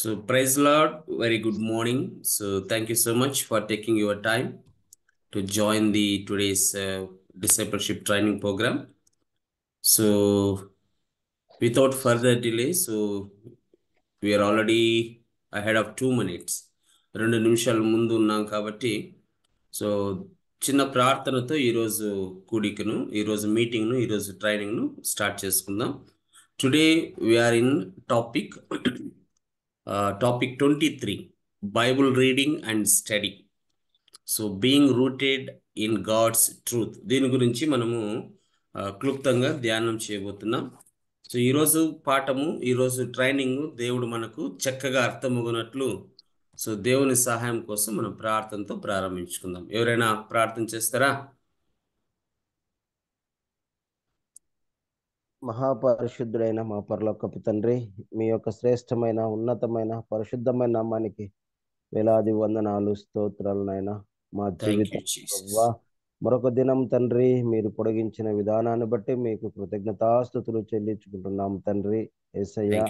So, praise Lord, very good morning. So, thank you so much for taking your time to join the today's discipleship training program. So, without further delay, we are already ahead of 2 minutes. 2 నిమిషాల ముందు ఉన్నాం కాబట్టి so చిన్న ప్రార్థనతో ఈరోజు కూడికను ఈరోజు మీటింగ్ను ఈరోజు ట్రైనింగ్ను స్టార్ట్ చేసుకుందాం. Today we're in topic topic 23 Bible reading and study. So being rooted in God's truth, దీని గురించి మనము క్లుప్తంగా ధ్యానం చేయబోతున్నాం. సో ఈరోజు పాఠము, ఈరోజు ట్రైనింగ్ దేవుడు మనకు చక్కగా అర్థమగునట్లు సో దేవుని సహాయం కోసం మనం ప్రార్థనతో ప్రారంభించుకుందాం. ఎవరైనా ప్రార్థన చేస్తారా? మహాపరిశుద్ధుడైన మా పరలోకపు తండ్రి, మీ యొక్క శ్రేష్టమైన ఉన్నతమైన పరిశుద్ధమైన నామానికి వేలాది వందనాలు స్తోత్రాలు నాయన. మా జీవితం ప్రభువా, మరొక దినం తండ్రి మీరు పొడిగించిన విధానాన్ని బట్టి మీకు కృతజ్ఞతాస్తుతులు చెల్లించుకుంటున్నాం తండ్రి. యేసయ్య,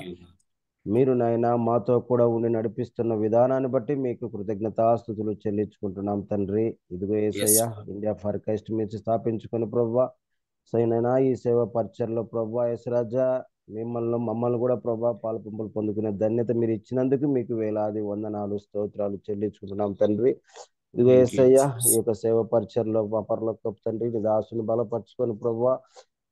మీరు నాయన మాతో కూడా ఉండి నడిపిస్తున్న విధానాన్ని బట్టి మీకు కృతజ్ఞతాస్తుతులు చెల్లించుకుంటున్నాం తండ్రి. ఇదిగో యేసయ్య, ఇండియా ఫర్ క్రైస్ట్ మీరు స్థాపించుకొని ప్రభువా సైనైనా ఈ సేవ పరిచయలో ప్రభా యేసరాజా మమ్మల్ని కూడా ప్రభా పాలు పంపులు పొందుకునే ధన్యత మీరు ఇచ్చినందుకు మీకు వేలాది వందనాలు స్తోత్రాలు చెల్లించుకుంటున్నాం తండ్రి. ఇదిగో యేసయ్య, ఈ యొక్క సేవ పరిచయలో మా పరలోకపు తండ్రి నీ దాసుని బలపరుచుకొని ప్రభా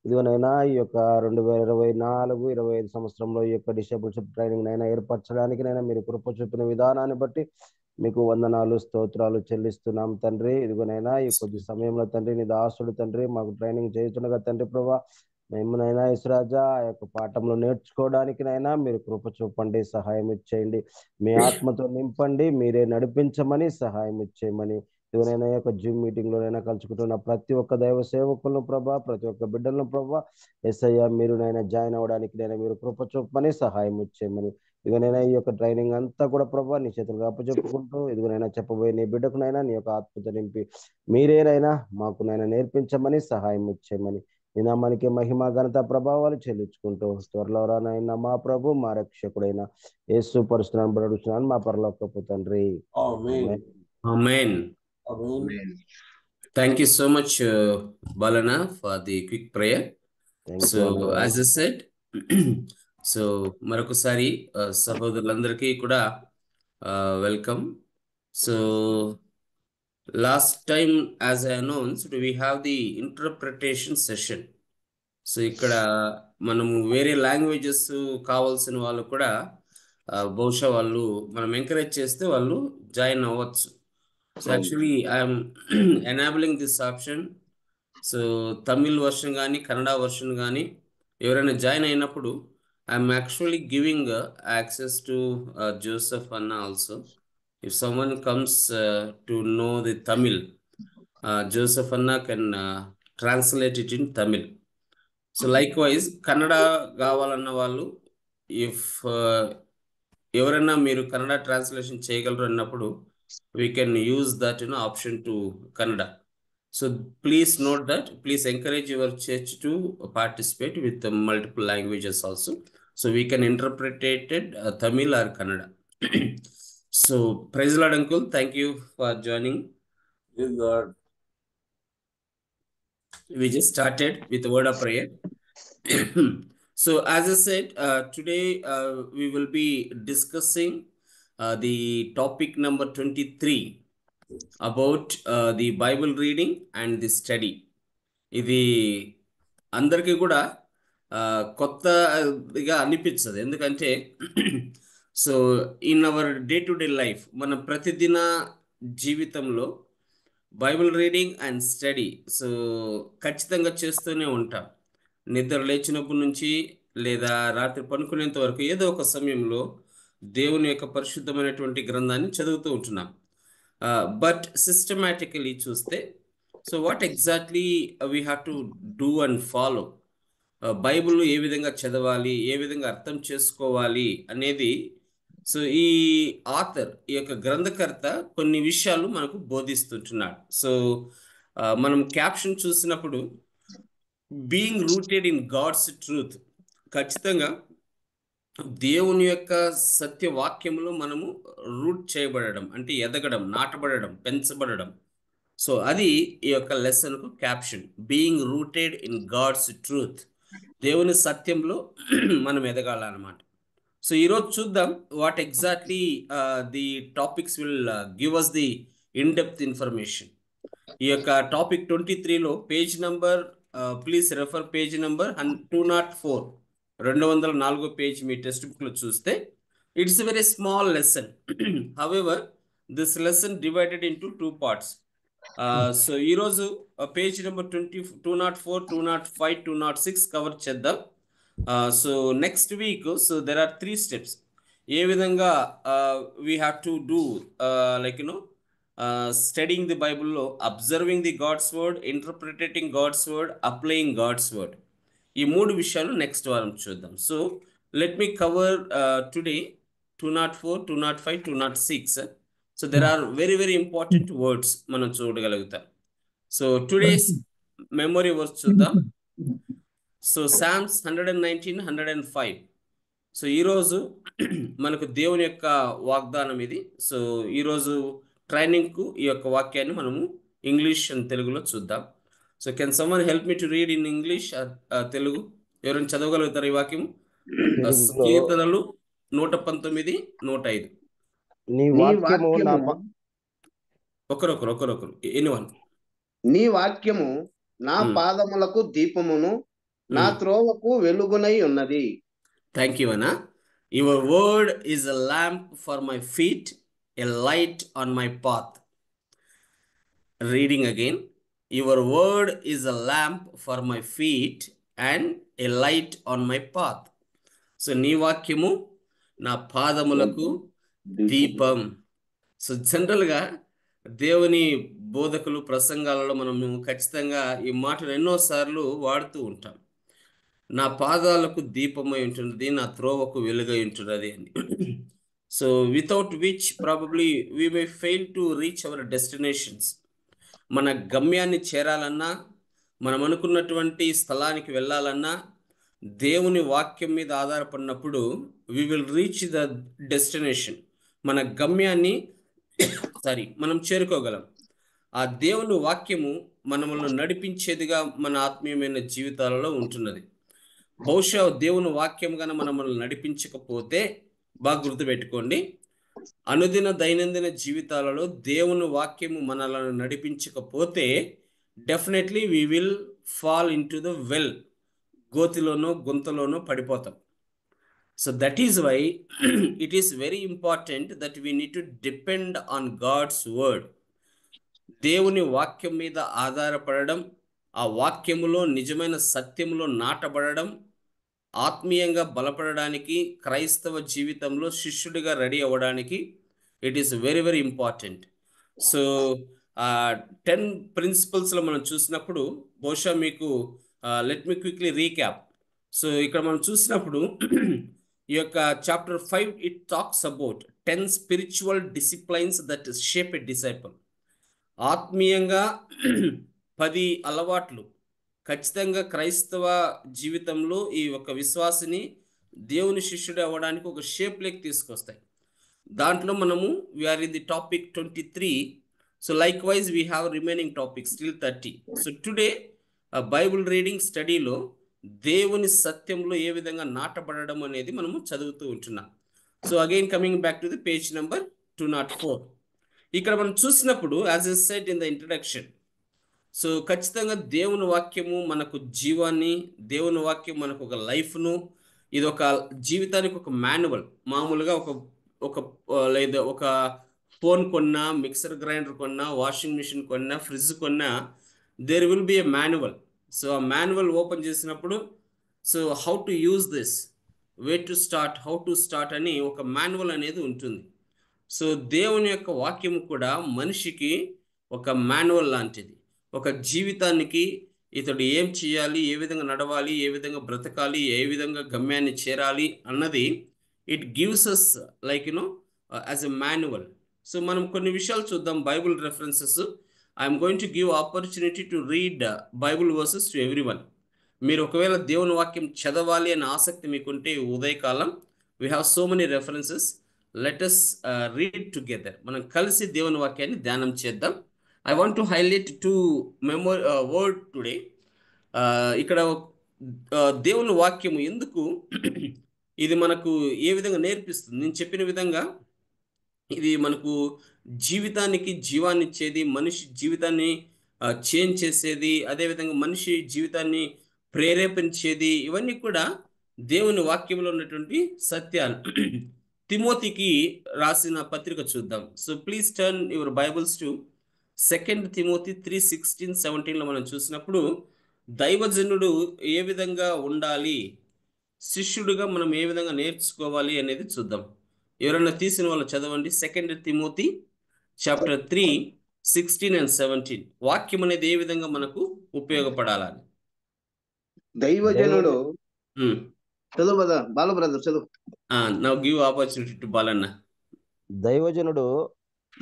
ఇదిగోనైనా ఈ యొక్క 2024-25 సంవత్సరంలో ఈ యొక్క డిసేబుల్షిప్ ట్రైనింగ్ నైనా ఏర్పరచడానికి నైనా మీరు కృప చూపిన విధానాన్ని బట్టి మీకు వందనాలు స్తోత్రాలు చెల్లిస్తున్నాం తండ్రి. ఇదిగోనైనా ఈ కొద్ది సమయంలో తండ్రి నీ దాసుడు తండ్రి మాకు ట్రైనింగ్ చేస్తుండగా తండ్రి ప్రభా మేమునైనా యేసరాజా ఆ యొక్క పాఠంలో నేర్చుకోవడానికి నైనా మీరు కృప చూపండి, సహాయం ఇచ్చేయండి, మీ ఆత్మతో నింపండి, మీరే నడిపించమని సహాయం ఇచ్చేయమని ఇదిగోనైనా ఈ యొక్క జూమ్ మీటింగ్ లోనైనా కలుసుకుంటున్న ప్రతి ఒక్క దైవ సేవకులను ప్రభా, ప్రతి ఒక్క బిడ్డలను ప్రభా యేసయ్య మీరు నైనా జాయిన్ అవ్వడానికి నైనా మీరు కృప చూపమని సహాయం ఇచ్చేయమని ఇదిగోనైనా ఈ యొక్క ట్రైనింగ్ అంతా కూడా ప్రభా నీ చేతులుగా అప్పచెప్పుకుంటూ ఇదిగోనైనా చెప్పబోయే నీ బిడ్డకునైనా నీ యొక్క ఆత్మతో నింపి మీరేనైనా మాకునైనా నేర్పించమని సహాయం ఇచ్చేయమని నీ నామానికి మహిమ ఘనత ప్రభావాలు చెల్లించుకుంటూ త్వరలో రానైనా మా ప్రభు మా రక్షకుడైన యేసు పరిశుద్ధనామమున బ్రతుకుతున్నాను మా పరలోకపు తండ్రి. ఆమేన్. Thank you so much, Balana, for the quick prayer. So, as I said, so మరొకసారి సహోదరులందరికీ కూడా welcome. So last time as I announced we have the interpretation session. So ఇక్కడ మనము వేరే లాంగ్వేజెస్ కావాల్సిన వాళ్ళు కూడా బహుశా వాళ్ళు మనం ఎంకరేజ్ చేస్తే వాళ్ళు జాయిన్ అవ్వచ్చు. So actually I'm enabling this option. So Tamil version కానీ కన్నడ వర్షన్ కానీ ఎవరైనా జాయిన్ అయినప్పుడు I'm actually giving access to Joseph అన్న also. If someone comes to know the Tamil, Joseph అన్న can translate it in Tamil. So likewise Kannada కావాలన్న వాళ్ళు if ఎవరైనా మీరు కన్నడ ట్రాన్స్లేషన్ చేయగలరు అన్నప్పుడు we can use that option to Kannada. So please note that, please encourage your church to participate with the multiple languages also. So we can interpret it Tamil or Kannada. So praise the Lord, uncle. Thank you for joining. Praise God. We just started with a word of prayer. So as I said, today we will be discussing the topic number 23 about the Bible reading and the study. ఇది అందరికీ కూడా కొత్తగా అనిపించదు, ఎందుకంటే so in our day to day life మన ప్రతిదిన జీవితంలో Bible reading and study so ఖచ్చితంగా చేస్తూనే ఉంటాం. నిద్ర లేచినప్పటి నుంచి లేదా రాత్రి పనుకునేంత వరకు ఏదో ఒక సమయంలో దేవుని యొక్క పరిశుద్ధమైనటువంటి గ్రంథాన్ని చదువుతూ ఉంటున్నాం. బట్ సిస్టమాటికలీ చూస్తే so what exactly we have to do and follow, Bible ఏ విధంగా చదవాలి, ఏ విధంగా అర్థం చేసుకోవాలి అనేది సో ఈ ఆథర్, ఈ యొక్క గ్రంథకర్త కొన్ని విషయాలు మనకు బోధిస్తుంటున్నాడు. సో మనం క్యాప్షన్ చూసినప్పుడు being rooted in God's truth, ఖచ్చితంగా దేవుని యొక్క సత్యవాక్యంలో మనము రూట్ చేయబడడం అంటే ఎదగడం, నాటబడడం, పెంచబడడం. సో అది ఈ యొక్క లెసన్కు caption, being rooted in God's truth. దేవుని సత్యంలో మనం ఎదగాలన్నమాట. సో ఈరోజు చూద్దాం what exactly the topics will give us the in depth information. ఈ యొక్క టాపిక్ 23లో page number, please refer page number 204, 204 page మీ టెక్స్ట్ బుక్లో చూస్తే it's very small lesson. However this lesson divided into 2 parts. So ఈరోజు page number 204, 205, 206 cover చేద్దాం. So next week so there are 3 steps. ఏ విధంగా we have to do like studying the బైబుల్లో, observing the God's word, interpreting God's word, applying God's word. ఈ 3 విషయాలు next వారం చూద్దాం. So let me cover today 204, 205, 206. So there are very very important words మనం చూడగలుగుతాం. So today's memory words చూద్దాం. So Psalms 119, 105. So ఈరోజు మనకు దేవుని యొక్క వాగ్దానం ఇది. సో ఈరోజు ట్రైనింగ్కు ఈ యొక్క వాక్యాన్ని మనము ఇంగ్లీష్ అండ్ తెలుగులో చూద్దాం. So can someone help me to read in English Telugu? ఎవరైనా చదవగలుగుతారు ఈ వాక్యం? కీర్తనలు 119, 105. నీ వాక్యము నా ఒకరొకరు ఎనివన్. నీ వాక్యము నా పాదములకు దీపమును, నా త్రోవకు వెలుగునై ఉన్నది. థ్యాంక్ యూ అన్నా. Your word is a lamp for my feet, a light on my path. Reading again. Your word is a lamp for my feet and a light on my path. So నీ వాక్యము నా పాదములకు దీపం. So జనరల్గా దేవుని బోధకులు ప్రసంగాలలో మనము ఖచ్చితంగా ఈ మాటను ఎన్నోసార్లు వాడుతూ ఉంటాం. నా పాదాలకు దీపమై ఉంటున్నది, నా త్రోవకు వెలుగై ఉంటున్నది అని. So without which probably we may fail to reach our destinations. మన గమ్యాన్ని చేరాలన్నా, మనం అనుకున్నటువంటి స్థలానికి వెళ్ళాలన్నా దేవుని వాక్యం మీద ఆధారపడినప్పుడు we will reach the destination. మన గమ్యాన్ని మనం చేరుకోగలం. ఆ దేవుని వాక్యము మనల్ని నడిపించేదిగా మన ఆత్మీయమైన జీవితాలలో ఉంటున్నది. బహుశా దేవుని వాక్యం గాన మనల్ని నడిపించకపోతే, బాగా గుర్తుపెట్టుకోండి, అనుదిన దైనందిన జీవితాలలో దేవుని వాక్యము మనల్ని నడిపించకపోతే definitely we will fall into the well. గోతిలోనో గుంతలోనో పడిపోతాం. So that is why it is very important that we need to depend on God's word. దేవుని వాక్యం మీద ఆధారపడడం, ఆ వాక్యములో నిజమైన సత్యములో నాటబడడం, ఆత్మీయంగా బలపడడానికి, క్రైస్తవ జీవితంలో శిష్యుడిగా రెడీ అవ్వడానికి it is very very important. So 10 ప్రిన్సిపల్స్లో మనం చూసినప్పుడు బహుశా మీకు let me quickly recap. So ఇక్కడ మనం చూసినప్పుడు ఈ యొక్క chapter 5 it talks about 10 spiritual disciplines that shape a disciple. ఆత్మీయంగా 10 అలవాట్లు ఖచ్చితంగా క్రైస్తవ జీవితంలో ఈ ఒక విశ్వాసిని దేవుని శిష్యుడు అవ్వడానికి ఒక షేప్లోకి తీసుకొస్తాయి. దాంట్లో మనము we are in the topic 23. So likewise we have remaining topics till 30. So today Bible reading స్టడీలో దేవుని సత్యంలో ఏ విధంగా నాటబడడం అనేది మనము చదువుతూ ఉంటున్నాం. So again coming back to the page number 204. ఇక్కడ మనం చూసినప్పుడు as a said in the introduction, so ఖచ్చితంగా దేవుని వాక్యము మనకు జీవాన్ని, దేవుని వాక్యం మనకు ఒక లైఫ్ను, ఇది ఒక జీవితానికి ఒక మాన్యువల్. మామూలుగా లేదా ఒక ఫోన్ కొన్నా, మిక్సర్ గ్రైండర్ కొన్నా, వాషింగ్ మిషన్ కొన్నా, ఫ్రిడ్జ్ కొన్నా, there will be a manual. So ఆ మాన్యువల్ ఓపెన్ చేసినప్పుడు so how to use this, way to start, how to start అని ఒక మాన్యువల్ అనేది ఉంటుంది. సో దేవుని యొక్క వాక్యం కూడా మనిషికి ఒక మాన్యువల్ లాంటిది. ఒక జీవితానికి ఇతడు ఏం చేయాలి, ఏ విధంగా నడవాలి, ఏ విధంగా బ్రతకాలి, ఏ విధంగా గమ్యాన్ని చేరాలి అన్నది it gives us like as a manual. So మనం కొన్ని విషయాలు చూద్దాం, Bible references. I'm going to give opportunity to read Bible verses to every one. మీరు ఒకవేళ దేవుని వాక్యం చదవాలి అనే ఆసక్తి మీకుంటే ఉదయకాలం We have so many references. Let us read together. మనం కలిసి దేవుని వాక్యాన్ని ధ్యానం చేద్దాం. I want to highlight two word today. ఇక్కడ దేవుని వాక్యము ఎందుకు ఇది మనకు ఏ విధంగా నేర్పిస్తుంది? నేను చెప్పిన విధంగా ఇది మనకు జీవితానికి జీవాన్ని ఇచ్చేది, మనిషి జీవితాన్ని చేంజ్ చేసేది, అదేవిధంగా మనిషి జీవితాన్ని ప్రేరేపించేది, ఇవన్నీ కూడా దేవుని వాక్యంలో ఉన్నటువంటి సత్యాలు. తిమోతికి రాసిన పత్రిక చూద్దాం. So please turn your Bibles to 2 Timothy 3:16-17లో మనం చూసినప్పుడు దైవజనుడు ఏ విధంగా ఉండాలి, శిష్యుడిగా మనం ఏ విధంగా నేర్చుకోవాలి అనేది చూద్దాం. ఎవరైనా తీసిన వాళ్ళు చదవండి. 2 తిమోతి chapter 3:16-17. వాక్యం అనేది ఏ విధంగా మనకు ఉపయోగపడాలని. దైవజనుడు చదువు బాల బ్రదర్ చదువు. నౌ గివ్ ఆపర్చునిటీ టు బాలన్న. దైవజనుడు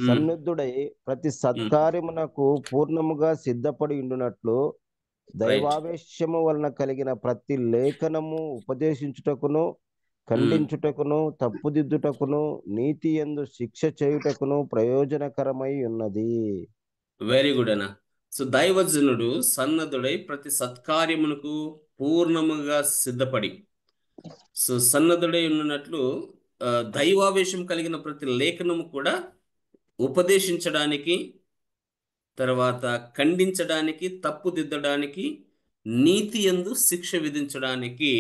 సన్నిధుడై ప్రతి సత్కార్యమునకు పూర్ణముగా సిద్ధపడి ఉండునట్లు దైవావేశము వలన కలిగిన ప్రతి లేఖనము ఉపదేశించుటకును, ఖండించుటకును, తప్పుదిద్దుటకును, నీతి యందు శిక్ష చేయుటకును ప్రయోజనకరమై ఉన్నది. వెరీ గుడ్ అన్న. సో దైవజనుడు సన్నద్ధుడై ప్రతి సత్కార్యమునకు పూర్ణముగా సిద్ధపడి, సో సన్నద్ధుడై ఉన్నట్లు దైవావేశం కలిగిన ప్రతి లేఖనము కూడా ఉపదేశించడానికి, తర్వాత ఖండించడానికి, తప్పుదిద్దడానికి, నీతి యందు శిక్ష విధించడానికి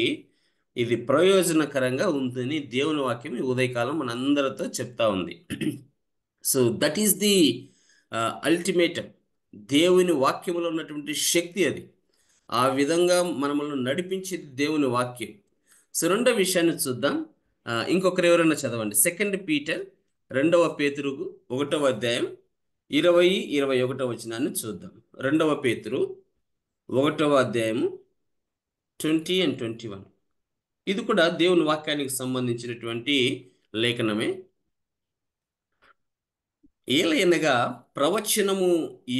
ఇది ప్రయోజనకరంగా ఉందని దేవుని వాక్యం ఈ ఉదయకాలం మనందరితో చెప్తా ఉంది. So that is the ultimatum. దేవుని వాక్యంలో ఉన్నటువంటి శక్తి అది. ఆ విధంగా మనల్ని నడిపించేది దేవుని వాక్యం. సో రెండో విషయాన్ని చూద్దాం. ఇంకొకరు ఎవరైనా చదవండి. 2 పీటర్ 2వ పేతురు 1వ అధ్యాయం 20-21 వచనాన్ని చూద్దాం. 2వ పేతురు 1వ అధ్యాయము 20 and 21. ఇది కూడా దేవుని వాక్యానికి సంబంధించినటువంటి లేఖనమే. ఏలయనగా ప్రవచనము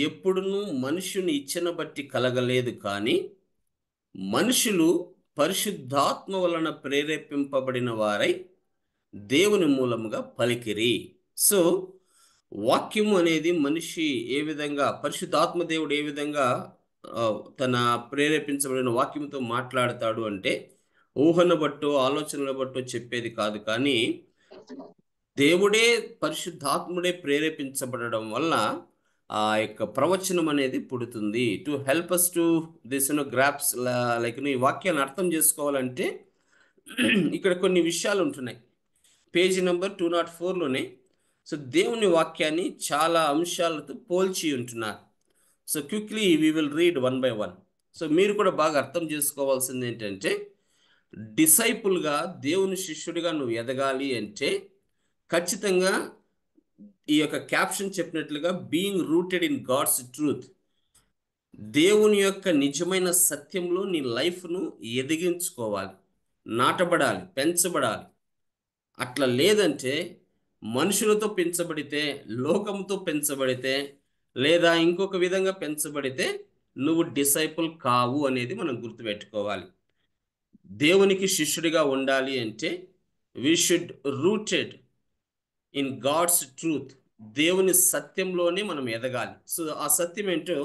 ఎప్పుడునూ మనుషుని ఇచ్చను బట్టి కలగలేదు, కానీ మనుషులు పరిశుద్ధాత్మ వలన ప్రేరేపింపబడిన వారై దేవుని మూలముగా పలికిరి. సో వాక్యము అనేది మనిషి ఏ విధంగా, పరిశుద్ధాత్మ దేవుడు ఏ విధంగా తన ప్రేరేపించబడిన వాక్యంతో మాట్లాడతాడు అంటే ఊహను బట్టో ఆలోచనల బట్టో చెప్పేది కాదు, కానీ దేవుడే పరిశుద్ధాత్ముడే ప్రేరేపించబడడం వల్ల ఆ యొక్క ప్రవచనం అనేది పుడుతుంది. To help us to this grasp, like ఈ వాక్యాన్ని అర్థం చేసుకోవాలంటే ఇక్కడ కొన్ని విషయాలు ఉంటున్నాయి. పేజీ నెంబర్ 204లోనే సో దేవుని వాక్యాన్ని చాలా అంశాలతో పోల్చి ఉంటున్నారు. So quickly we will read 1 by 1. So మీరు కూడా బాగా అర్థం చేసుకోవాల్సింది ఏంటంటే, డిసైపుల్గా దేవుని శిష్యుడిగా నువ్వు ఎదగాలి అంటే ఖచ్చితంగా ఈ యొక్క క్యాప్షన్ చెప్పినట్లుగా being rooted in God's truth, దేవుని యొక్క నిజమైన సత్యంలో నీ లైఫ్ను ఎదిగించుకోవాలి, నాటబడాలి, పెంచబడాలి. అట్లా లేదంటే మనుషులతో పెంచబడితే, లోకంతో పెంచబడితే, లేదా ఇంకొక విధంగా పెంచబడితే నువ్వు డిసైపుల్ కావు అనేది మనం గుర్తుపెట్టుకోవాలి. దేవునికి శిష్యుడిగా ఉండాలి అంటే we should rooted in God's truth, దేవుని సత్యంలోనే మనం ఎదగాలి. సో ఆ సత్యం ఏంటో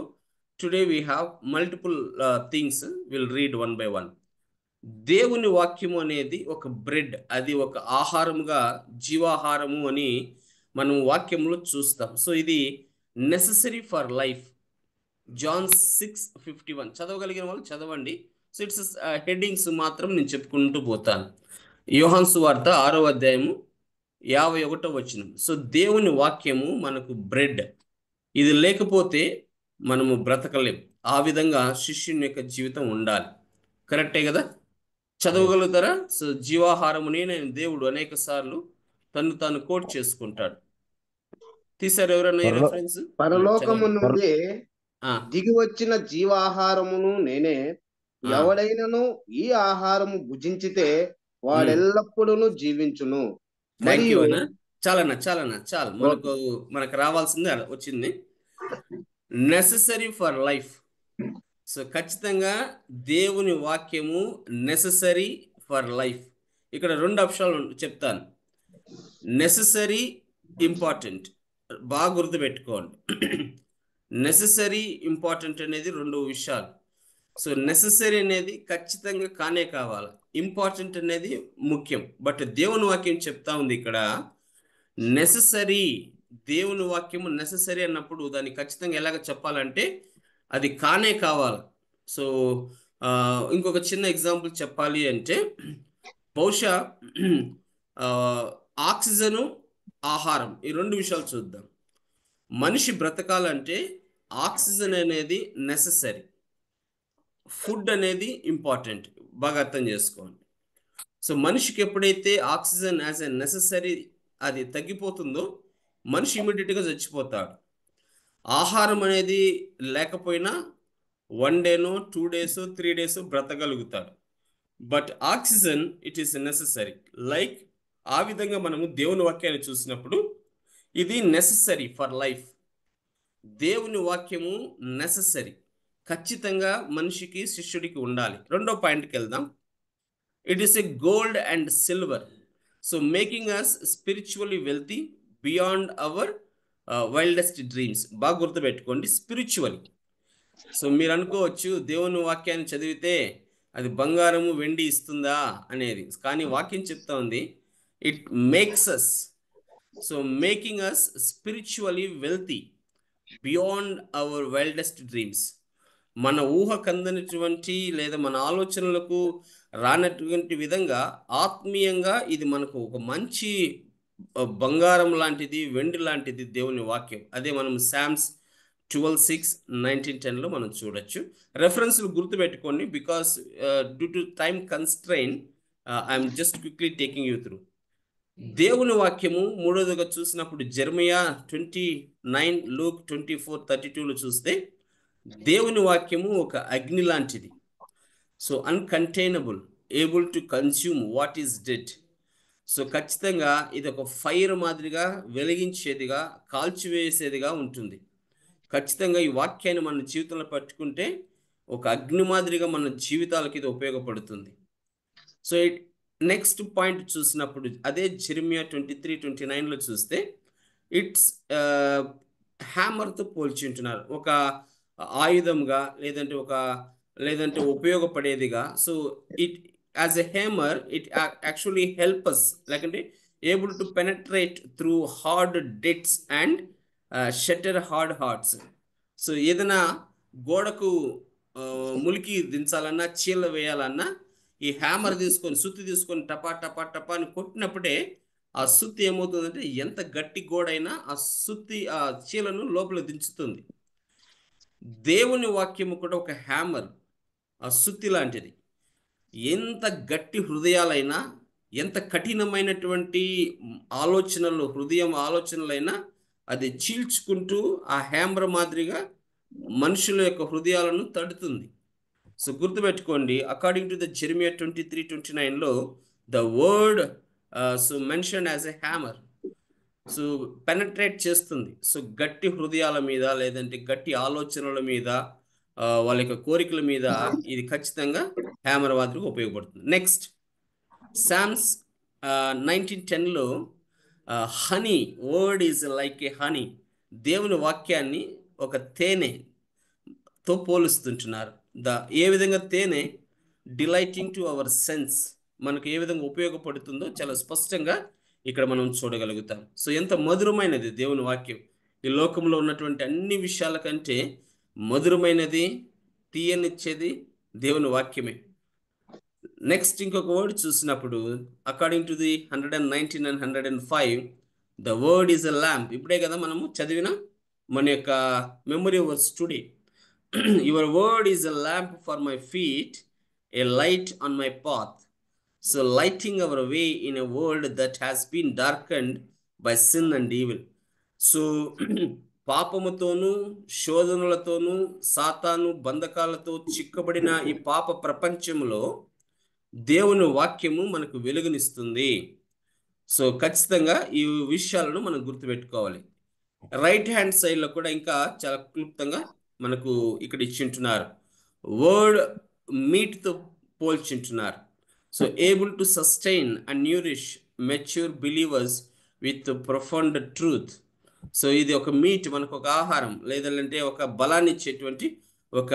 today we have multiple things, will read 1 by 1. దేవుని వాక్యము అనేది ఒక బ్రెడ్, అది ఒక ఆహారముగా, జీవాహారము అని మనం వాక్యంలో చూస్తాం. సో ఇది నెససరీ ఫర్ లైఫ్. John 6:51 చదవగలిగిన వాళ్ళు చదవండి. సో ఇట్స్ హెడ్డింగ్స్ మాత్రం నేను చెప్పుకుంటూ పోతాను. యోహాను సువార్త 6వ అధ్యాయము 51వ వచనం. సో దేవుని వాక్యము మనకు బ్రెడ్, ఇది లేకపోతే మనము బ్రతకలేం. ఆ విధంగా శిష్యుని యొక్క జీవితం ఉండాలి. కరెక్టే కదా? చదవగలుగుతారా? సో జీవాహారముని నేను దేవుడు అనేక సార్లు తను తాను కోట్ చేసుకుంటాడు. తీసారు ఎవరన్నా రెఫరెన్స్? పరలోకము నుండి దిగి వచ్చిన జీవాహారమును నేనే, ఎవడైనను ఈ ఆహారము భుజించితే వాడెల్లప్పుడూ జీవించును. చాలు మనకు రావాల్సింది వచ్చింది. Necessary for life. సో ఖచ్చితంగా దేవుని వాక్యము నెససరీ ఫర్ లైఫ్. ఇక్కడ 2 అంశాలు చెప్తాను. Necessary, important. బాగా గుర్తుపెట్టుకోండి. నెససరీ, ఇంపార్టెంట్ అనేది 2 విషయాలు. సో నెససరీ అనేది ఖచ్చితంగా కానే కావాలి, ఇంపార్టెంట్ అనేది ముఖ్యం. బట్ దేవుని వాక్యం చెప్తా ఉంది ఇక్కడ నెససరీ. దేవుని వాక్యము నెససరీ అన్నప్పుడు దాన్ని ఖచ్చితంగా ఎలాగ చెప్పాలంటే అది కానే కావాలి. సో ఇంకొక చిన్న ఎగ్జాంపుల్ చెప్పాలి అంటే బహుశా ఆక్సిజను, ఆహారం, ఈ 2 విషయాలు చూద్దాం. మనిషి బ్రతకాలంటే ఆక్సిజన్ అనేది నెససరీ, ఫుడ్ అనేది ఇంపార్టెంట్. బాగా అర్థం చేసుకోండి. సో మనిషికి ఎప్పుడైతే ఆక్సిజన్ యాజ్ ఎ నెససరీ అది తగ్గిపోతుందో మనిషి ఇమీడియట్గా చచ్చిపోతాడు. ఆహారం అనేది లేకపోయినా 1 డేనో 2 డేస్ 3 డేస్ బ్రతకగలుగుతాడు. But oxygen it is necessary. Like ఆ విధంగా మనము దేవుని వాక్యాన్ని చూసినప్పుడు ఇది నెససరీ ఫర్ లైఫ్. దేవుని వాక్యము నెససరీ, ఖచ్చితంగా మనిషికి, శిష్యుడికి ఉండాలి. 2వ పాయింట్కి వెళ్దాం. It is a gold and silver. So making us spiritually wealthy beyond our wildest dreams. బాగా గుర్తుపెట్టుకోండి, స్పిరిచువల్. సో మీరు అనుకోవచ్చు దేవుని వాక్యాన్ని చదివితే అది బంగారము వెండి ఇస్తుందా అనేది, కానీ వాక్యం చెప్తా ఉంది it makes us, so making us spiritually wealthy beyond our wildest dreams. మన ఊహకు అందనటువంటి లేదా మన ఆలోచనలకు రానటువంటి విధంగా ఆత్మీయంగా ఇది మనకు ఒక మంచి బంగారం లాంటిది, వెండి లాంటిది దేవుని వాక్యం. అదే మనం సామ్స్ 12:6, 19:10లో మనం చూడొచ్చు. రెఫరెన్స్లు గుర్తుపెట్టుకోండి, because due to time constraint I'm just quickly taking you through. దేవుని వాక్యము మూడోదిగా చూసినప్పుడు జెర్మియా 29, లూక్ 24:32లో చూస్తే దేవుని వాక్యము ఒక అగ్ని లాంటిది. So uncontainable, able to consume what is dead. So ఖచ్చితంగా ఇది ఒక ఫైర్ మాదిరిగా, వెలిగించేదిగా, కాల్చివేసేదిగా ఉంటుంది. ఖచ్చితంగా ఈ వాక్యాన్ని మన జీవితంలో పట్టుకుంటే ఒక అగ్ని మాదిరిగా మన జీవితాలకి ఇది ఉపయోగపడుతుంది. సో నెక్స్ట్ పాయింట్ చూసినప్పుడు అదే జెర్మియా 23:29లో చూస్తే ఇట్స్ హ్యామర్తో పోల్చి ఉంటున్నారు, ఒక ఆయుధంగా లేదంటే ఉపయోగపడేదిగా. So it as a hammer it actually help us, లేకంటే able to penetrate through hard debts and shatter hard hearts. So ఏదైనా గోడకు ములికి దించాలన్నా, చీల వేయాలన్నా ఈ హ్యామర్ తీసుకొని, సుత్తి తీసుకొని టపా టపా టపా అని కొట్టినప్పుడే ఆ సుత్తి ఏమవుతుందంటే ఎంత గట్టి గోడైనా ఆ సుత్తి ఆ చీలను లోపల దించుతుంది. దేవుని వాక్యము కూడా ఒక హ్యామర్, ఆ సుత్తి లాంటిది. ఎంత గట్టి హృదయాలైనా, ఎంత కఠినమైనటువంటి ఆలోచనలైనా అది చీల్చుకుంటూ ఆ హ్యామర్ మాదిరిగా మనుషుల యొక్క హృదయాలను తడుతుంది. సో గుర్తుపెట్టుకోండి, అకార్డింగ్ టు ద జెర్మియా 23:29లో the word so mention as a hammer. So penetrate చేస్తుంది. సో గట్టి హృదయాల మీద, లేదంటే గట్టి ఆలోచనల మీద, వాళ్ళ యొక్క కోరికల మీద ఇది ఖచ్చితంగా హ్యామర్ మాదిరిగా ఉపయోగపడుతుంది. నెక్స్ట్ సామ్స్ 19:10లో honey, word is like a honey. దేవుని వాక్యాన్ని ఒక తేనెతో పోలుస్తుంటున్నారు. ఏ విధంగా తేనె డిలైటింగ్ టు అవర్ సెన్స్, మనకు ఏ విధంగా ఉపయోగపడుతుందో చాలా స్పష్టంగా ఇక్కడ మనం చూడగలుగుతాం. సో ఎంత మధురమైనది దేవుని వాక్యం. ఈ లోకంలో ఉన్నటువంటి అన్ని విషయాల కంటే మధురమైనది, తీయనిచ్చేది దేవుని వాక్యమే. నెక్స్ట్ ఇంకొక వర్డ్ చూసినప్పుడు according to the 119 and 105 the word is a lamp. ఇప్పుడే కదా మనము చదివిన మన యొక్క memory verse today. Your word is a lamp for my feet, a light on my path. So lighting our way in a world that has been darkened by sin and evil. So పాపముతోనూ, శోధనలతోనూ, సాతాను బంధకాలతో చిక్కబడిన ఈ పాప ప్రపంచంలో దేవుని వాక్యము మనకు వెలుగునిస్తుంది. సో ఖచ్చితంగా ఈ విషయాలను మనం గుర్తుపెట్టుకోవాలి. రైట్ హ్యాండ్ సైడ్లో కూడా ఇంకా చాలా క్లుప్తంగా మనకు ఇక్కడ ఇచ్చింటున్నారు. వర్డ్ మీట్తో పోల్చింటున్నారు. So able to sustain and nourish mature believers with profound truth. So ఇది ఒక మీట్, మనకు ఒక ఆహారం, లేదంటే ఒక బలాన్ని ఇచ్చేటువంటి ఒక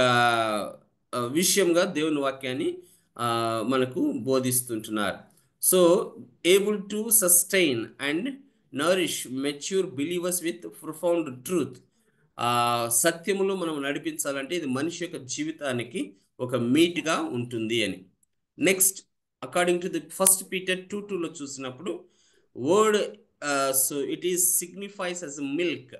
విషయంగా దేవుని వాక్యాన్ని మనకు బోధిస్తుంటున్నారు. So able to sustain and nourish mature believers with profound truth. సత్యములు మనం నడిపించాలంటే ఇది మనిషి యొక్క జీవితానికి ఒక మీట్గా ఉంటుంది అని. Next, according to the 1 Peter 2:2లో చూసినప్పుడు word, so it is signifies as milk.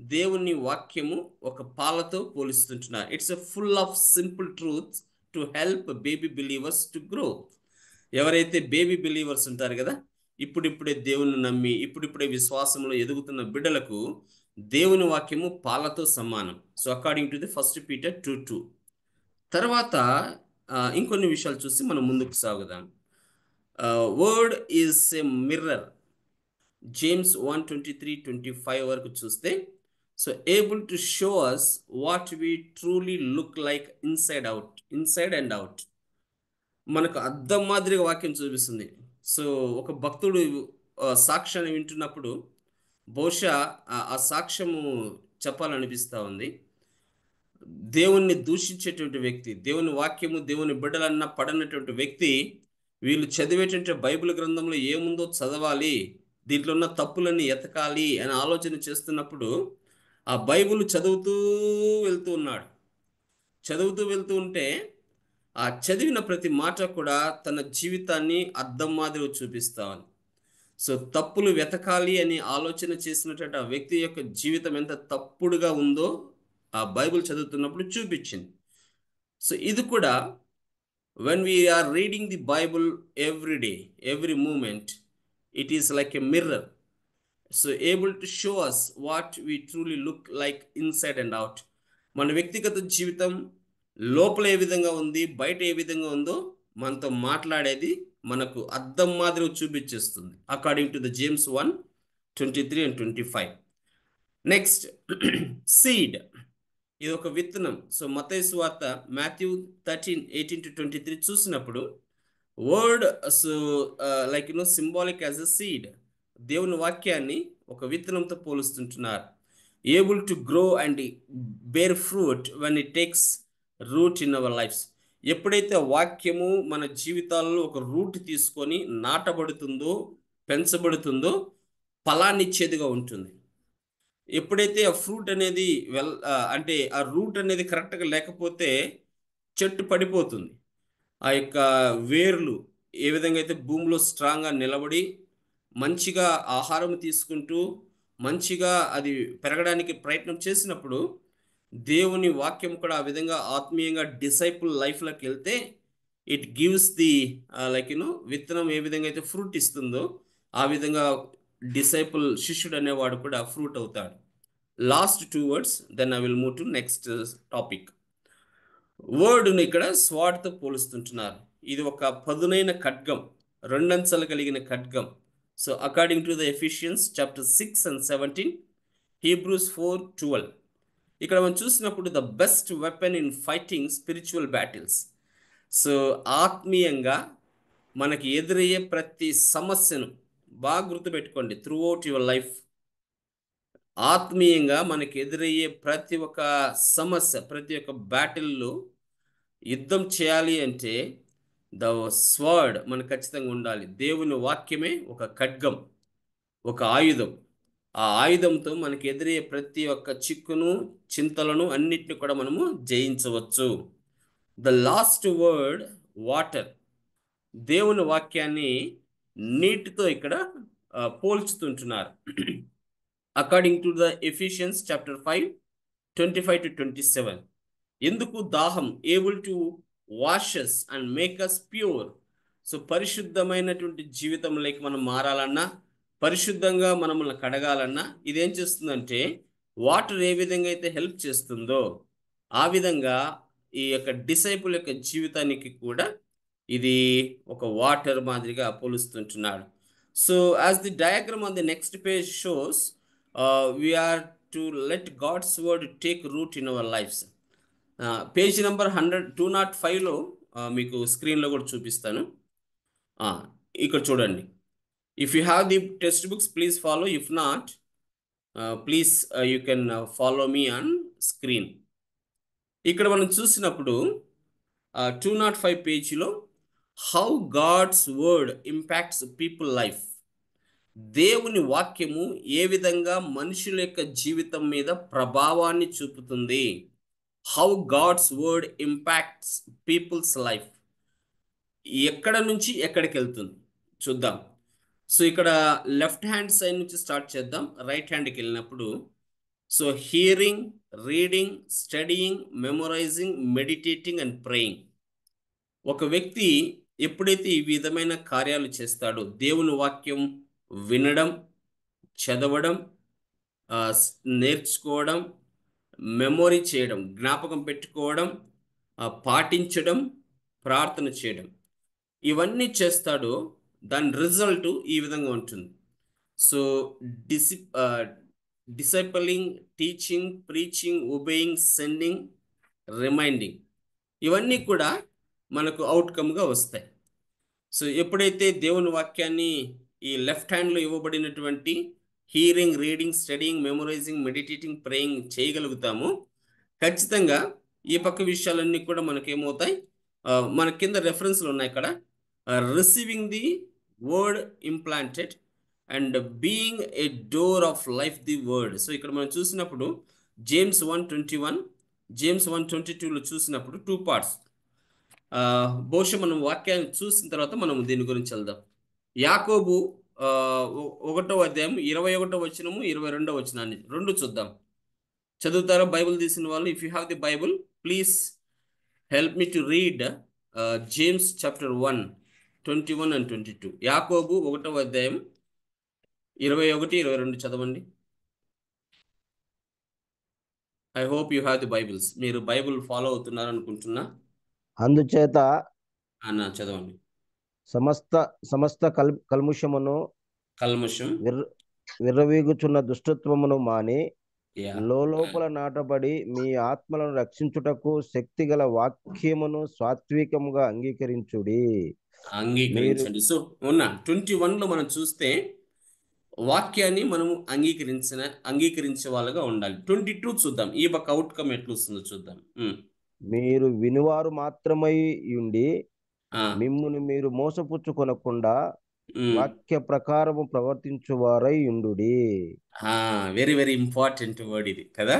దేవుని వాక్యము ఒక పాలతో పోలిస్తుంటున్నారు. It's a full of simple truths to help baby believers to grow. ఎవరైతే బేబీ బిలీవర్స్ ఉంటారు కదా, ఇప్పుడిప్పుడే దేవుని నమ్మి ఇప్పుడిప్పుడే విశ్వాసంలో ఎదుగుతున్న బిడ్డలకు దేవుని వాక్యము పాలతో సమానం. So according to the 1 Peter 2:2. తర్వాత ఇంకొన్ని విషయాలు చూసి మనం ముందుకు సాగుదాం. Word is a mirror. James 1:23-25 వరకు చూస్తే, so able to show us what we truly look like inside and out. మనకు అద్దం మాదిరిగా వాక్యం చూపిస్తుంది. సో ఒక భక్తుడు సాక్ష్యాన్ని వింటున్నప్పుడు బహుశా ఆ సాక్ష్యము చెప్పాలనిపిస్తూ ఉంది. దేవుణ్ణి దూషించేటువంటి వ్యక్తి, దేవుని వాక్యము దేవుని బిడ్డలన్నా పడనటువంటి వ్యక్తి, వీళ్ళు చదివేటువంటి బైబిల్ గ్రంథంలో ఏముందో చదవాలి, దీంట్లో ఉన్న తప్పులన్నీ ఎతకాలి అని ఆలోచన చేస్తున్నప్పుడు ఆ బైబిల్ చదువుతూ వెళ్తూ ఉంటే ఆ చదివిన ప్రతి మాట కూడా తన జీవితాన్ని అద్దం మాదిరి చూపిస్తామని. సో తప్పులు వెతకాలి అని ఆలోచన చేసినటువంటి ఆ వ్యక్తి యొక్క జీవితం ఎంత తప్పుడుగా ఉందో ఆ బైబిల్ చదువుతున్నప్పుడు చూపించింది. సో ఇది కూడా when we are reading the Bible every day, every moment, it is like a mirror. So able to show us what we truly look like inside and out. మన వ్యక్తిగత జీవితం లోపల ఏ విధంగా ఉంది, బయట ఏ విధంగా ఉందో మనతో మాట్లాడేది మనకు అద్దం మాదిరి చూపించేస్తుంది. According to the James 1:23-25. Next, seed. ఇది ఒక విత్తనం. సో మత్తయి సువార్త Matthew 13:18-23 చూసినప్పుడు word, so like symbolic as a seed. దేవుని వాక్యాన్ని ఒక విత్తనంతో పోలుస్తుంటున్నారు. Able to grow and bear fruit when it takes root in our lives. ఎప్పుడైతే వాక్యము మన జీవితాల్లో ఒక రూట్ తీసుకొని నాటబడుతుందో, పెంచబడుతుందో, ఫలాన్నిచ్చేదిగా ఉంటుంది. ఎప్పుడైతే ఆ ఫ్రూట్ అనేది అంటే ఆ రూట్ అనేది కరెక్ట్గా లేకపోతే చెట్టు పడిపోతుంది. ఆ యొక్క వేర్లు ఏ విధంగా అయితే భూమిలో స్ట్రాంగ్గా నిలబడి మంచిగా ఆహారం తీసుకుంటూ మంచిగా అది పెరగడానికి ప్రయత్నం చేసినప్పుడు దేవుని వాక్యం కూడా ఆ విధంగా ఆత్మీయంగా డిసైపుల్ లైఫ్లోకి వెళ్తే ఇట్ గివ్స్ ది విత్తనం ఏ విధంగా అయితే ఫ్రూట్ ఇస్తుందో ఆ విధంగా డిసైపుల్ శిష్యుడు అనేవాడు కూడా ఫ్రూట్ అవుతాడు. Last 2 words, then I will move to next topic. వర్డ్ను ఇక్కడ స్వాడ్తో పోలుస్తుంటున్నారు. ఇది ఒక పదునైన ఖడ్గం, 2 అంచెలు కలిగిన ఖడ్గం. So according to the Ephesians chapter 6 and 17, Hebrews 4:12. ఇక్కడ మనం చూసినప్పుడు the best weapon in fighting spiritual battles. So ఆత్మీయంగా మనకి ఎదురయ్యే ప్రతి సమస్యను బాగా గుర్తుపెట్టుకోండి. త్రూ అవుట్ యువర్ లైఫ్ ఆత్మీయంగా మనకి ఎదురయ్యే ప్రతి ఒక్క సమస్య, ప్రతి ఒక్క బ్యాటిల్లో యుద్ధం చేయాలి అంటే ద స్వర్డ్ మనకు ఖచ్చితంగా ఉండాలి. దేవుని వాక్యమే ఒక ఖడ్గం, ఒక ఆయుధం. ఆ ఆయుధంతో మనకి ఎదురయ్యే ప్రతి ఒక్క చిక్కును, చింతలను అన్నిటిని కూడా మనము జయించవచ్చు. The last word water. దేవుని వాక్యాన్ని నీటితో ఇక్కడ పోల్చుతుంటున్నారు. According to the Ephesians chapter 5:25-27. ఎందుకు దాహం? Able to washes and make us pure. So పరిశుద్ధమైనటువంటి జీవితంలోకి మనం మారాలన్నా, పరిశుద్ధంగా మనల్ని కడగాలన్నా ఇదేం చేస్తుందంటే వాటర్ ఏ విధంగా అయితే హెల్ప్ చేస్తుందో ఆ విధంగా ఈ యొక్క డిసైపుల్ యొక్క జీవితానికి కూడా ఇది ఒక వాటర్ మాదిరిగా పోలుస్తుంటున్నాడు. So as the diagram on the next page shows, we are to let God's word take root in our lives. Page number 205లో మీకు స్క్రీన్లో కూడా చూపిస్తాను. ఇక్కడ చూడండి. If you have the text books please follow, if not please you can follow me on screen. ఇక్కడ మనం చూసినప్పుడు 205 పేజీలో how God's word impacts people life, దేవుని వాక్యము ఏ విధంగా మనుషుల యొక్క జీవితం మీద ప్రభావాన్ని చూపుతుంది. How God's word impacts people's life, ఎక్కడ నుంచి ఎక్కడికి వెళ్తుంది చూద్దాం. సో ఇక్కడ లెఫ్ట్ హ్యాండ్ సైడ్ నుంచి స్టార్ట్ చేద్దాం. రైట్ హ్యాండ్కి వెళ్ళినప్పుడు so hearing, reading, studying, memorising, meditating and praying. ఒక వ్యక్తి ఎప్పుడైతే ఈ విధమైన కార్యాలు చేస్తాడో, దేవుని వాక్యం వినడం, చదవడం, నేర్చుకోవడం, మెమొరీ చేయడం, జ్ఞాపకం పెట్టుకోవడం, పాటించడం, ప్రార్థన చేయడం, ఇవన్నీ చేస్తాడో దాని రిజల్ట్ ఈ విధంగా ఉంటుంది. So discipling, teaching, preaching, obeying, sending, reminding, ఇవన్నీ కూడా మనకు అవుట్కమ్గా వస్తాయి. సో ఎప్పుడైతే దేవుని వాక్యాన్ని ఈ లెఫ్ట్ హ్యాండ్లో ఇవ్వబడినటువంటి hearing, reading, studying, memorising, meditating, praying చేయగలుగుతామో ఖచ్చితంగా ఈ పక్క విషయాలన్నీ కూడా మనకేమవుతాయి, మన కింద రెఫరెన్స్లు ఉన్నాయి ఇక్కడ. Receiving the word implanted and being a door of life the word. So ఇక్కడ మనం చూసినప్పుడు జేమ్స్ 1:21, జేమ్స్ 1:22లో చూసినప్పుడు 2 parts. బహుశా మనం వాక్యాన్ని చూసిన తర్వాత మనం దీని గురించి వెళ్దాం. యాకోబు 1వ అధ్యాయం 21వ వచనము 22వ వచనాన్ని రెండు చూద్దాం. చదువుతారా బైబిల్ తీసిన వాళ్ళు? If you have the Bible please help me to read James chapter 1:21 and 22. యాకోబు 1వ అధ్యాయం 21, 22 చదవండి. I hope you have the Bibles. మీరు బైబిల్ ఫాలో అవుతున్నారు అనుకుంటున్నా. అందుచేత అన్న చదవండి. సమస్త కల్ముషం విర్రవీగుచున్న దుష్టత్వమును మాని లోపల నాటబడి మీ ఆత్మలను రక్షించుటకు శక్తిగల వాక్యమును సాత్వికముగా అంగీకరించండి. సో 21లో మనం చూస్తే వాక్యాన్ని మనము అంగీకరించే వాళ్ళగా ఉండాలి. 22 చూద్దాం, ఈ పక్క అవుట్కమ్ ఎట్లా వస్తుందో చూద్దాం. మీరు వినువారు మాత్రమై ఉండి మిమ్మును మీరు మోసపుచ్చుకొనకుండా వాక్య ప్రకారము ప్రవర్తించువారై ఉండుడి. వెరీ వెరీ ఇంపార్టెంట్ వర్డ్ ఇది కదా.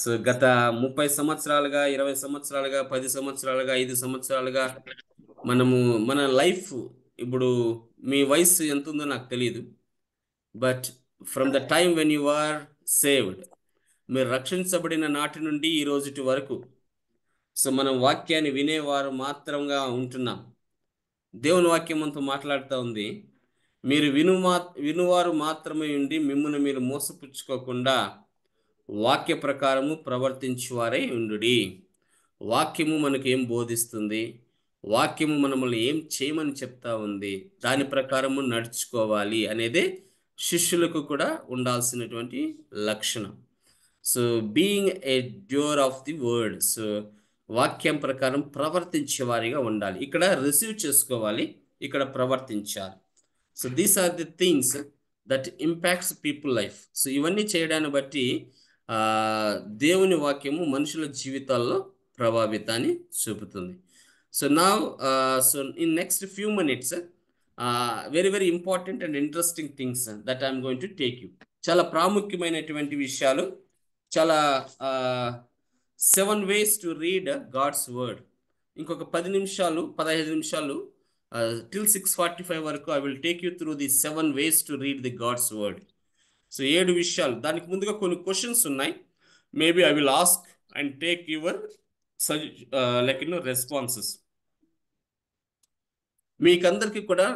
సో గత 30 సంవత్సరాలుగా, 20 సంవత్సరాలుగా, 10 సంవత్సరాలుగా, 5 సంవత్సరాలుగా మనము మన లైఫ్, ఇప్పుడు మీ వయసు ఎంత ఉందో నాకు తెలియదు, but from the time when you are saved, మీరు రక్షించబడిన నాటి నుండి ఈ రోజుటి వరకు సో మనం వాక్యాన్ని వినేవారు మాత్రంగా ఉంటున్నాం. దేవుని వాక్యం అంతా మాట్లాడుతూ ఉంది, మీరు వినువారు మాత్రమే ఉండి మిమ్మల్ని మీరు మోసపుచ్చుకోకుండా వాక్య ప్రకారము ప్రవర్తించువారై ఉండుడి. వాక్యము మనకు ఏం బోధిస్తుంది, వాక్యము మనల్ని ఏం చేయమని చెప్తా ఉంది, దాని ప్రకారము నడుచుకోవాలి అనేదే శిష్యులకు కూడా ఉండాల్సినటువంటి లక్షణం. So being a డ్యూర్ of the word, so వాక్యం ప్రకారం ప్రవర్తించే వారిగా ఉండాలి. ఇక్కడ రిసీవ్ చేసుకోవాలి, ఇక్కడ ప్రవర్తించాలి. So these are the things that impacts people life. So ఇవన్నీ చేయడాన్ని బట్టి దేవుని వాక్యము మనుషుల జీవితాల్లో ప్రభావితాన్ని చూపుతుంది. సో నా so in next few minutes very very important and interesting things that I'm going to take you. చాలా ప్రాముఖ్యమైనటువంటి విషయాలు, చాలా 7 ways to read God's word. ఇంకొక 10 నిమిషాలు 15 నిమిషాలు till 6:45 వరకు I will take you through the 7 ways to read the God's word. So 7 విషయాలు. దానికి ముందుగా కొన్ని క్వశ్చన్స్ ఉన్నాయి. Maybe I will ask and take your responses. మీకందరికి కూడా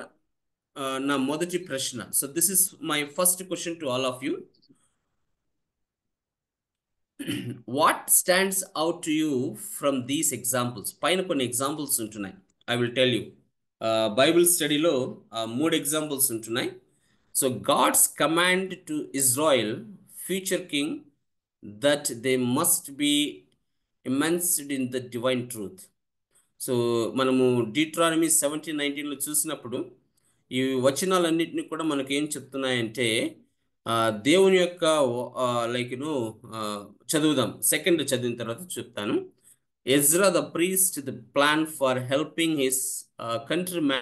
నా మొదటి ప్రశ్న. So this is my first question to all of you. What stands out to you from these examples? పైన కొన్ని ఎగ్జాంపుల్స్ ఉంటున్నాయి. I will tell you. Bible స్టడీలో 3 examples ఉంటున్నాయి. So God's command to Israel future king that they must be immersed in the divine truth. So మనము Deuteronomy 17:19 చూసినప్పుడు ఈ వచనాలన్నింటినీ కూడా మనకి ఏం చెప్తున్నాయంటే దేవుని యొక్క చదువుదాం. సెకండ్ చదివిన తర్వాత చెప్తాను. Ezra the priest the plan for helping his countrymen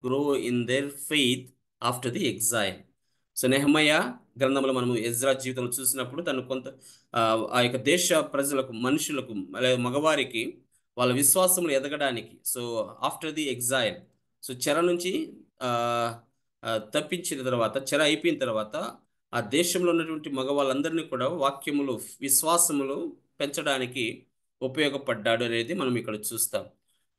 grow in their faith after the exile. So Nehemiah గ్రంథంలో మనము ఎజ్రా జీవితంలో చూసినప్పుడు తను కొంత ఆ యొక్క దేశ ప్రజలకు, మనుషులకు, మగవారికి వాళ్ళ విశ్వాసంలో ఎదగడానికి, so after the exhale, so చెర నుంచి తప్పించిన తర్వాత, చెర అయిపోయిన తర్వాత ఆ దేశంలో ఉన్నటువంటి మగవాళ్ళందరినీ కూడా వాక్యములు, విశ్వాసములు పెంచడానికి ఉపయోగపడ్డాడు అనేది మనం ఇక్కడ చూస్తాం.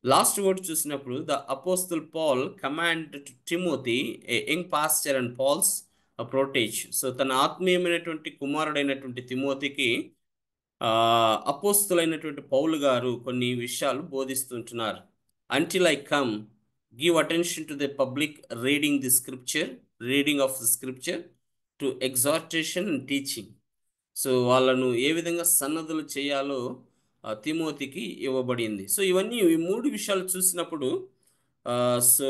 లాస్ట్ వర్డ్ చూసినప్పుడు the apostle Paul command to Timothy, a young pastor and Paul's protege. So తన ఆత్మీయమైనటువంటి కుమారుడైనటువంటి తిమోతికి అపోస్తులైనటువంటి పౌలు గారు కొన్ని విషయాలు బోధిస్తుంటున్నారు. Until I come, give attention to the public reading the scripture, reading of the scripture to exhortation and teaching. So వాళ్ళను ఏ విధంగా సన్నద్ధులు చేయాలో తిమోతికి ఇవ్వబడింది. సో ఇవన్నీ, ఈ మూడు విషయాలు చూసినప్పుడు so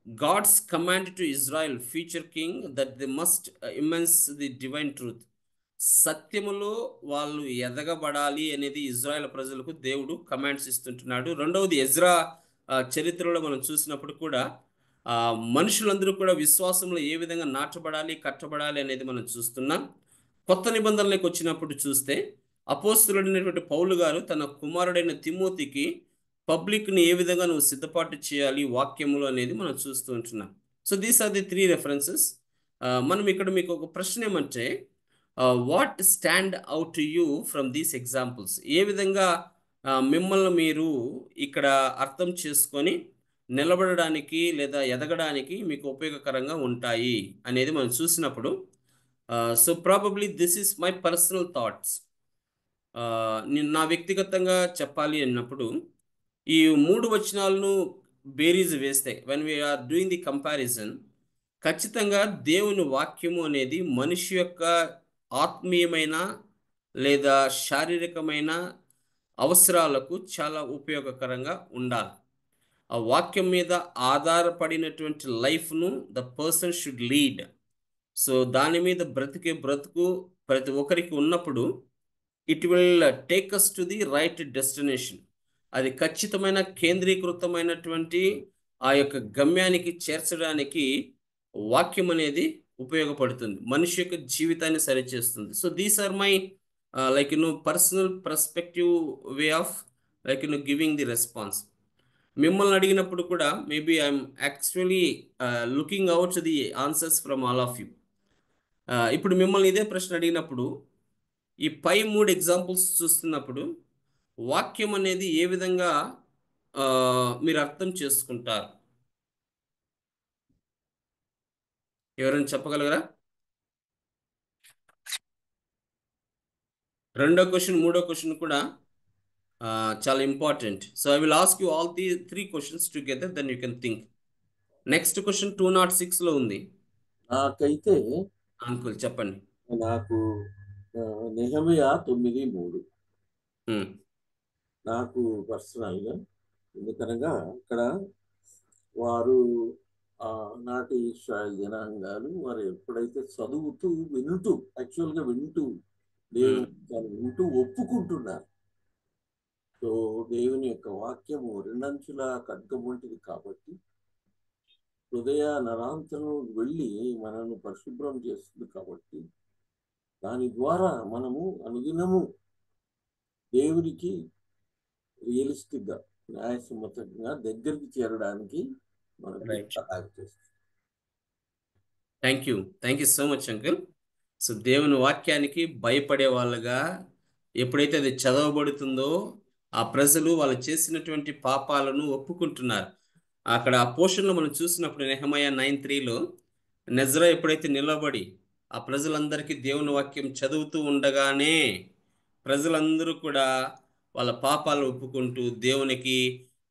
God's command to Israel, future king, that they must immense the divine truth. సత్యములో వాళ్ళు ఎదగబడాలి అనేది ఇజ్రాయెల్ ప్రజలకు దేవుడు కమాండ్స్ ఇస్తుంటున్నాడు. రెండవది, ఎజ్రా చరిత్రలో మనం చూసినప్పుడు కూడా మనుషులందరూ కూడా విశ్వాసంలో ఏ విధంగా నాటబడాలి, కట్టబడాలి అనేది మనం చూస్తున్నాం. కొత్త నిబంధనలకు వచ్చినప్పుడు చూస్తే అపోస్తలుడైనటువంటి పౌలు గారు తన కుమారుడైన తిమోతికి పబ్లిక్ని ఏ విధంగా నువ్వు సిద్ధపాటు చేయాలి వాక్యములు అనేది మనం చూస్తూ ఉంటున్నాం. So these are the 3 references. మనం ఇక్కడ మీకు ఒక ప్రశ్న ఏమంటే, what stand out to you from these examples? ఏ విధంగా మిమ్మల్ని మీరు ఇక్కడ అర్థం చేసుకొని నిలబడడానికి లేదా ఎదగడానికి మీకు ఉపయోగకరంగా ఉంటాయి అనేది మనం చూసినప్పుడు, so probably this is my personal thoughts. నేను నా వ్యక్తిగతంగా చెప్పాలి అన్నప్పుడు, ఈ 3 వచనాలను బేరీజ్ వేస్తే, when we're doing the comparison, ఖచ్చితంగా దేవుని వాక్యము అనేది మనిషి యొక్క ఆత్మీయమైన లేదా శారీరకమైన అవసరాలకు చాలా ఉపయోగకరంగా ఉండాలి. ఆ వాక్యం మీద ఆధారపడినటువంటి లైఫ్ను the person should lead. So దాని మీద బ్రతుకు ప్రతి ఒక్కరికి ఉన్నప్పుడు it will take us to the right destination. అది ఖచ్చితమైన కేంద్రీకృతమైనటువంటి ఆ యొక్క గమ్యానికి చేర్చడానికి వాక్యం అనేది ఉపయోగపడుతుంది, మనిషి యొక్క జీవితాన్ని సరిచేస్తుంది. So these are my personal perspective way of giving the response. మిమ్మల్ని అడిగినప్పుడు కూడా maybe I'm actually looking out the answers from all of you. ఇప్పుడు మిమ్మల్ని ఇదే ప్రశ్న అడిగినప్పుడు, ఈ పై 3 ఎగ్జాంపుల్స్ చూస్తున్నప్పుడు వాక్యం అనేది ఏ విధంగా మీరు అర్థం చేసుకుంటారు? ఎవరైనా చెప్పగలరా? రెండో క్వశ్చన్, మూడో క్వశ్చన్ కూడా చాలా important. So I will ask you all the 3 questions together, then you can think. Next question 206లో ఉంది. నాకైతే అంకుల్ చెప్పండి. నాకు నెహెమయా 9:3 నాకు పర్సనల్గా, ఎందుకనగా అక్కడ వారు నాటి ఇశ్రాయేల్ జనాంగాలు వారు ఎప్పుడైతే చదువుతూ వింటూ దేవుని వింటూ ఒప్పుకుంటున్నారు. సో దేవుని యొక్క వాక్యము రెండంచుల ఖడ్గం వంటిది కాబట్టి హృదయ నరాంతరం వెళ్ళి మనను పరిశుభ్రం చేస్తుంది కాబట్టి దాని ద్వారా మనము అనుదినము దేవునికి రియలిస్టిక్గా, న్యాయసమ్మతంగా దగ్గరికి చేరడానికి మనకు సహాయం చేస్తుంది. Thank you so much uncle. So దేవుని వాక్యానికి భయపడే వాళ్ళగా ఎప్పుడైతే అది చదవబడుతుందో ఆ ప్రజలు వాళ్ళు చేసినటువంటి పాపాలను ఒప్పుకుంటున్నారు. అక్కడ ఆ పోర్షన్లో మనం చూసినప్పుడు నెహెమయా 9:3లో నెజ్రా ఎప్పుడైతే నిలబడి ఆ ప్రజలందరికీ దేవుని వాక్యం చదువుతూ ఉండగానే ప్రజలందరూ కూడా వాళ్ళ పాపాలు ఒప్పుకుంటూ దేవునికి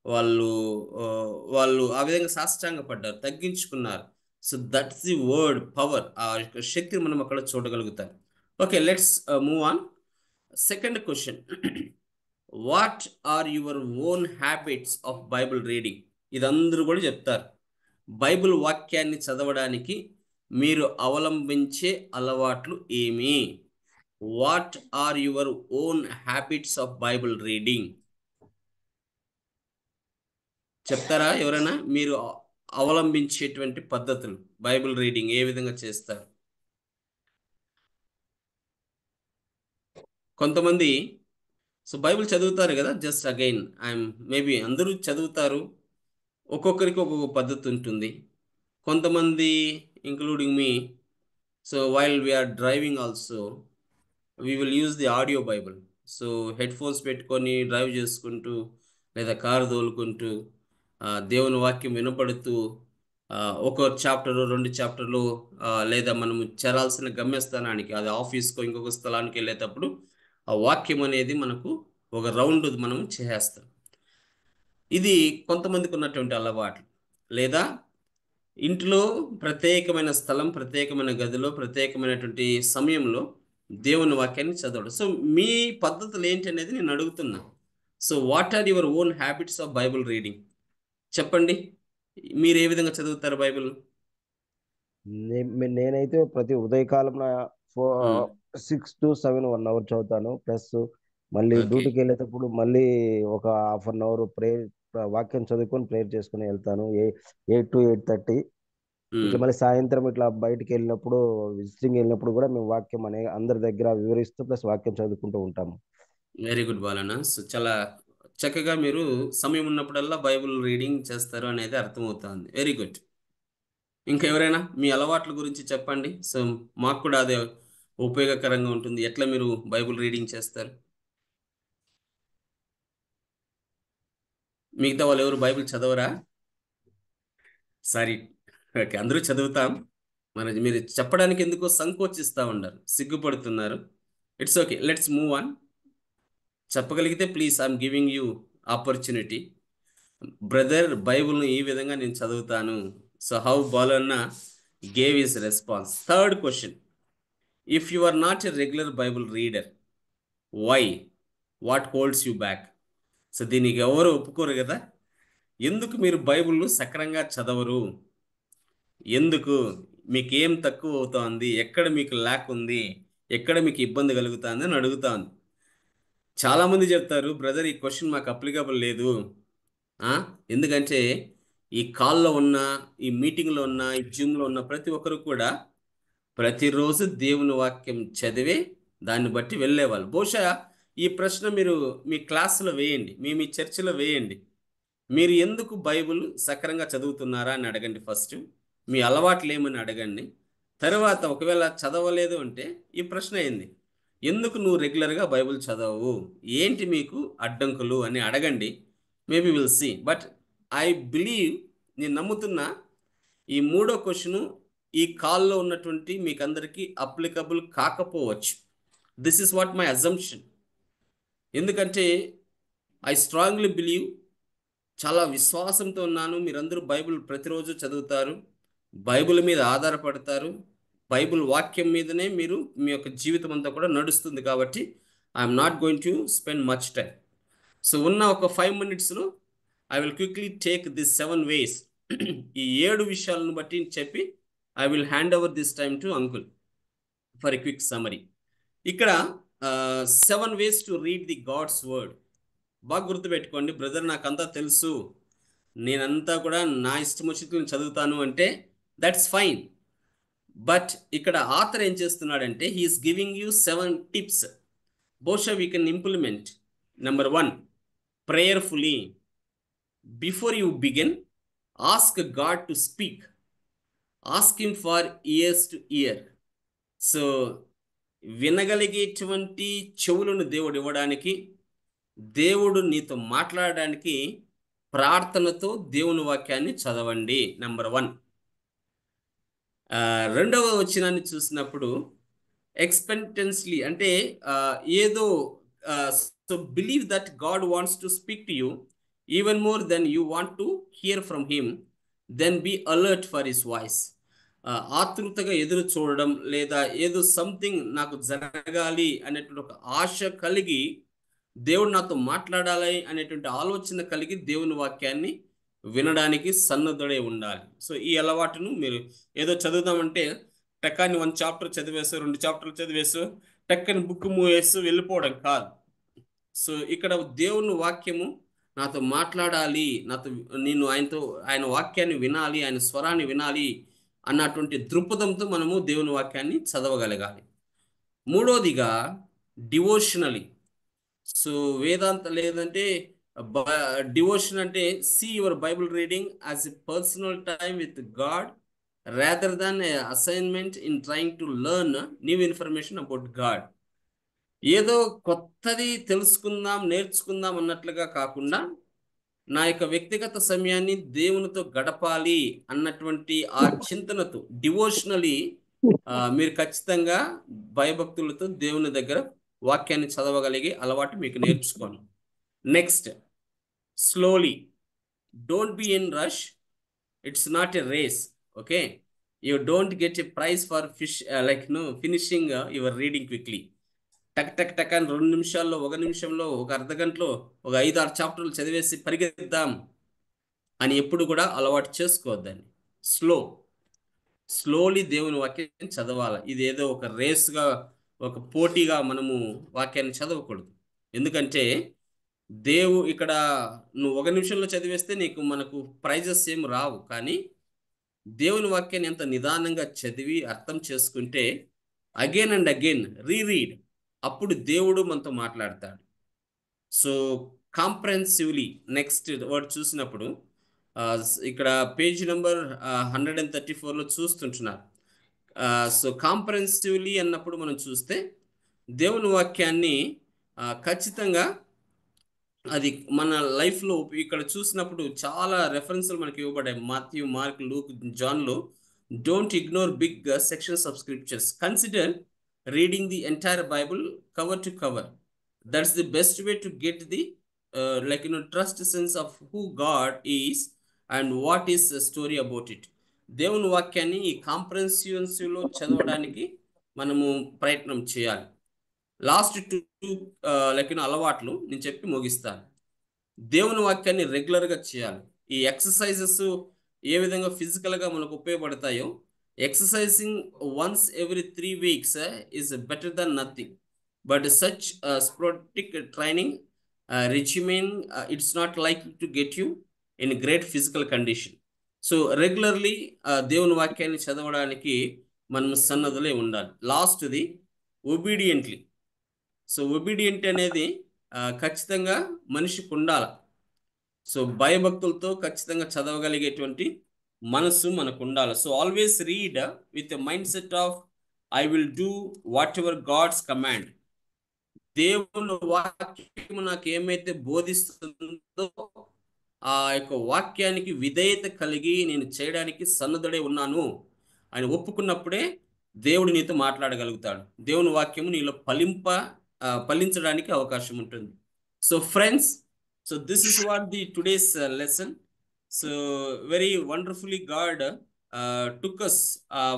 వాళ్ళు ఆ విధంగా సాష్టాంగపడ్డారు, తగ్గించుకున్నారు. So that's the word power. ఆ శక్తిని మనం అక్కడ చూడగలుగుతాం. Okay, let's move on. Second question, what are your own habits of Bible reading? ఇది అందరూ కూడా చెప్తారు. బైబిల్ వాక్యాన్ని చదవడానికి మీరు అవలంబించే అలవాట్లు ఏమి? What are your own habits of Bible reading? చెప్తారా ఎవరైనా? మీరు అవలంబించేటువంటి పద్ధతులు, బైబిల్ రీడింగ్ ఏ విధంగా చేస్తారు? కొంతమంది బైబిల్ చదువుతారు కదా, జస్ట్ అగైన్ మేబీ అందరూ చదువుతారు, ఒక్కొక్కరికి ఒక్కొక్క పద్ధతి ఉంటుంది. కొంతమంది including me, while we're driving also we will use the audio Bible. Headphones పెట్టుకొని డ్రైవ్ చేసుకుంటూ లేదా కారు తోలుకుంటూ దేవుని వాక్యం వినపడుతూ ఒక చాప్టరు 2 చాప్టర్లు లేదా మనము చేరాల్సిన గమ్యస్థానానికి, అది ఆఫీస్కో ఇంకొక స్థలానికి వెళ్ళేటప్పుడు ఆ వాక్యం అనేది మనకు ఒక రౌండ్ మనం చేసేస్తాం. ఇది కొంతమందికి ఉన్నటువంటి అలవాట్లు. లేదా ఇంట్లో ప్రత్యేకమైన స్థలం, ప్రత్యేకమైన గదిలో, ప్రత్యేకమైనటువంటి సమయంలో దేవుని వాక్యాన్ని చదవడం. మీ పద్ధతులు ఏంటి అనేది నేను అడుగుతున్నా. What are your own habits of Bible reading? చెప్పండి, మీరు ఏ విధంగా చదువుతారు బైబిల్? నేనైతే ప్రతి ఉదయకాలం 6 to 7 1 అవర్ చదువుతాను. ప్లస్ మళ్ళీ డ్యూటీకి వెళ్ళేటప్పుడు మళ్ళీ ఒక హాఫ్ అన్ అవర్ ప్రేయర్, వాక్యం చదువుకొని ప్రేయర్ చేసుకుని వెళ్తాను. 8 to 8:30. ఇంకా మళ్ళీ సాయంత్రం ఇట్లా బయటికి వెళ్ళినప్పుడు, విజిటింగ్ వెళ్ళినప్పుడు కూడా మేము వాక్యం అందరి దగ్గర వివరిస్తూ ప్లస్ వాక్యం చదువుకుంటూ ఉంటాము. Very good Balanna. చాలా చక్కగా మీరు సమయం ఉన్నప్పుడల్లా బైబిల్ రీడింగ్ చేస్తారు అనేది అర్థమవుతుంది. Very good. ఇంకా ఎవరైనా మీ అలవాట్ల గురించి చెప్పండి. మాకు కూడా అదే ఉపయోగకరంగా ఉంటుంది. ఎట్లా మీరు బైబిల్ రీడింగ్ చేస్తారు? మిగతా వాళ్ళు ఎవరు బైబిల్ చదవరా? సారీ, ఓకే, అందరూ చదువుతాం. మీరు చెప్పడానికి ఎందుకో సంకోచిస్తూ ఉన్నారు, సిగ్గుపడుతున్నారు. It's okay, let's move on. చెప్పగలిగితే please, I'm giving you opportunity. Brother, బైబిల్ను ఈ విధంగా నేను చదువుతాను. How Balanna gave his response. Third question, if you are not a regular Bible reader, why? What holds you back? దీనికి ఎవరు ఒప్పుకోరు కదా. ఎందుకు మీరు బైబిల్ను సక్రంగా చదవరు? ఎందుకు? మీకేం తక్కువ అవుతోంది? ఎక్కడ మీకు ల్యాక్ ఉంది? ఎక్కడ మీకు ఇబ్బంది కలుగుతుంది అని అడుగుతాను. చాలామంది చెప్తారు, బ్రదర్ ఈ క్వశ్చన్ మాకు అప్లికబుల్ లేదు. ఎందుకంటే ఈ కాల్లో ఉన్న, ఈ మీటింగ్లో ఉన్న, ఈ జూమ్లో ఉన్న ప్రతి ఒక్కరు కూడా ప్రతిరోజు దేవుని వాక్యం చదివే దాన్ని బట్టి వెళ్ళేవాళ్ళు. బహుశా ఈ ప్రశ్న మీరు మీ క్లాసులో వేయండి, మీ చర్చిలో వేయండి. మీరు ఎందుకు బైబిల్ సక్రంగా చదువుతున్నారా అని అడగండి. ఫస్ట్ మీ అలవాట్లు ఏమని అడగండి. తర్వాత ఒకవేళ చదవలేదు అంటే ఈ ప్రశ్న అయింది, ఎందుకు నువ్వు రెగ్యులర్గా బైబిల్ చదవవు, ఏంటి మీకు అడ్డంకులు అని అడగండి. Maybe will see. But I believe, నేను నమ్ముతున్నా, ఈ మూడో క్వశ్చను ఈ కాల్లో ఉన్నటువంటి మీకు అందరికీ అప్లికబుల్ కాకపోవచ్చు. This is what my assumption. ఎందుకంటే ఐ స్ట్రాంగ్లీ బిలీవ్, చాలా విశ్వాసంతో ఉన్నాను, మీరందరూ బైబిల్ ప్రతిరోజు చదువుతారు, బైబిల్ మీద ఆధారపడతారు, బైబిల్ వాక్యం మీదనే మీరు మీ యొక్క జీవితం అంతా కూడా నడుస్తుంది. కాబట్టి I'm not going to spend much time. ఉన్న ఒక 5 minutesలో I will quickly take this 7 ways. ఈ 7 విషయాలను బట్టి చెప్పి I will hand over this time to uncle for a quick summary. ఇక్కడ 7 ways to read the God's word. బాగా గుర్తుపెట్టుకోండి. బ్రదర్ నాకంతా తెలుసు, నేనంతా కూడా నా ఇష్టం వచ్చినట్లు చదువుతాను అంటే దట్స్ ఫైన్. బట్ ఇక్కడ ఆథర్ ఏం చేస్తున్నాడంటే, హీఈస్ గివింగ్ యూ 7 tips. బహుశా we can implement. Number 1, prayerfully. Before you begin, ask God to speak. Ask him for ears to hear. వినగలిగేటువంటి చెవులను దేవుడు ఇవ్వడానికి, దేవుడు నీతో మాట్లాడడానికి ప్రార్థనతో దేవుని వాక్యాన్ని చదవండి. నెంబర్ 1. రెండవ వచనాన్ని చూసినప్పుడు ఎక్స్పెక్టెన్స్లీ అంటే ఏదో, believe that God wants to speak to you even more than you want to hear from him, then be alert for his voice. ఆతృతగా ఎదురు చూడడం, లేదా ఏదో సంథింగ్ నాకు జరగాలి అనేటువంటి ఒక ఆశ కలిగి దేవుడు నాతో మాట్లాడాలి అనేటువంటి ఆలోచన కలిగి దేవుని వాక్యాన్ని వినడానికి సన్నద్ధుడై ఉండాలి. సో ఈ అలవాటును మీరు ఏదో చదువుదామంటే టక్కాని 1 చాప్టర్ చదివేసు, 2 చాప్టర్లు చదివేసు, టక్కని బుక్ మూవేస్తూ వెళ్ళిపోవడం కాదు. సో ఇక్కడ దేవుని వాక్యము నాతో మాట్లాడాలి, నేను ఆయన వాక్యాన్ని వినాలి, ఆయన స్వరాన్ని వినాలి అన్నటువంటి దృక్పథంతో మనము దేవుని వాక్యాన్ని చదవగలగాలి. మూడోదిగా డివోషనలీ. సో వేదాంత లేదంటే డివోషన్ అంటే see your Bible reading as a personal time with God rather than assignment in trying to learn new information about God. ఏదో కొత్తది తెలుసుకుందాం, నేర్చుకుందాం అన్నట్లుగా కాకుండా నా యొక్క వ్యక్తిగత సమయాన్ని దేవునితో గడపాలి అన్నటువంటి ఆ చింతనతో డివోషనలీ మీరు ఖచ్చితంగా భయభక్తులతో దేవుని దగ్గర వాక్యాన్ని చదవగలిగే అలవాటు మీకు నేర్చుకోండి. Next, slowly. Don't be in rush. It's not a race. Okay, you don't get a prize for finishing your reading quickly. టక్ టక్ టక్ అని 2 నిమిషాల్లో, 1 నిమిషంలో, ఒక అర్ధ గంటలో ఒక 5-6 చాప్టర్లు చదివేసి పరిగెత్తాం అని ఎప్పుడు కూడా అలవాటు చేసుకోవద్దని. స్లోలీ దేవుని వాక్యాన్ని చదవాలి. ఇది ఏదో ఒక రేస్గా, ఒక పోటీగా మనము వాక్యాన్ని చదవకూడదు. ఎందుకంటే ఇక్కడ నువ్వు 1 నిమిషంలో చదివేస్తే మనకు ప్రైజెస్ ఏం రావు. కానీ దేవుని వాక్యాన్ని ఎంత నిదానంగా చదివి అర్థం చేసుకుంటే అగైన్ అండ్ అగైన్ రీరీడ్, అప్పుడు దేవుడు మనతో మాట్లాడతాడు. సో కాంప్రహెన్సివ్లీ నెక్స్ట్ వర్డ్ చూసినప్పుడు ఇక్కడ పేజ్ నెంబర్ 134లో చూస్తుంటున్నారు. సో కాంప్రహెన్సివ్లీ అన్నప్పుడు మనం చూస్తే దేవుని వాక్యాన్ని ఖచ్చితంగా అది మన లైఫ్లో ఇక్కడ చూసినప్పుడు చాలా రెఫరెన్స్లు మనకి ఇవ్వబడ్డాయి. మాథ్యూ, మార్క్, లూక్, జాన్లో. Don't ignore big sections of scriptures. Consider reading the entire Bible cover to cover. That's the best way to get the trust sense of who God is and what is story about it. దేవుని వాక్యాన్ని ఈ కాంప్రహెన్సివ్లో చదవడానికి మనము ప్రయత్నం చేయాలి. Last 2 అలవాట్లు నేను చెప్పి ముగిస్తాను. దేవుని వాక్యాన్ని రెగ్యులర్గా చేయాలి. ఈ ఎక్సర్సైజెస్ ఏ విధంగా ఫిజికల్గా మనకు ఉపయోగపడతాయో, exercising once every 3 weeks is better than nothing. But such sporting training regimen it's not like to get you in great physical condition. So regularly దేవుని వాక్యాన్ని చదవడానికి మనం సన్నద్ధులే ఉండాలి. లాస్ట్ది ఒబీడియంట్లీ. సో ఒబీడియంట్ అనేది ఖచ్చితంగా మనిషికి ఉండాలి. సో భయభక్తులతో ఖచ్చితంగా చదవగలిగేటువంటి మనసు మనకు ఉండాలి. So always read with a mindset of I will do whatever God's command. దేవుని వాక్యము నాకు ఏమైతే బోధిస్తుందో ఆ యొక్క వాక్యానికి విధేయత కలిగి నేను చేయడానికి సన్నద్ధుడై ఉన్నాను అని ఒప్పుకున్నప్పుడే దేవుడు నీతో మాట్లాడగలుగుతాడు. దేవుని వాక్యము నీలో ఫలించడానికి అవకాశం ఉంటుంది. So friends, so this is what the today's lesson. So very wonderfully God took us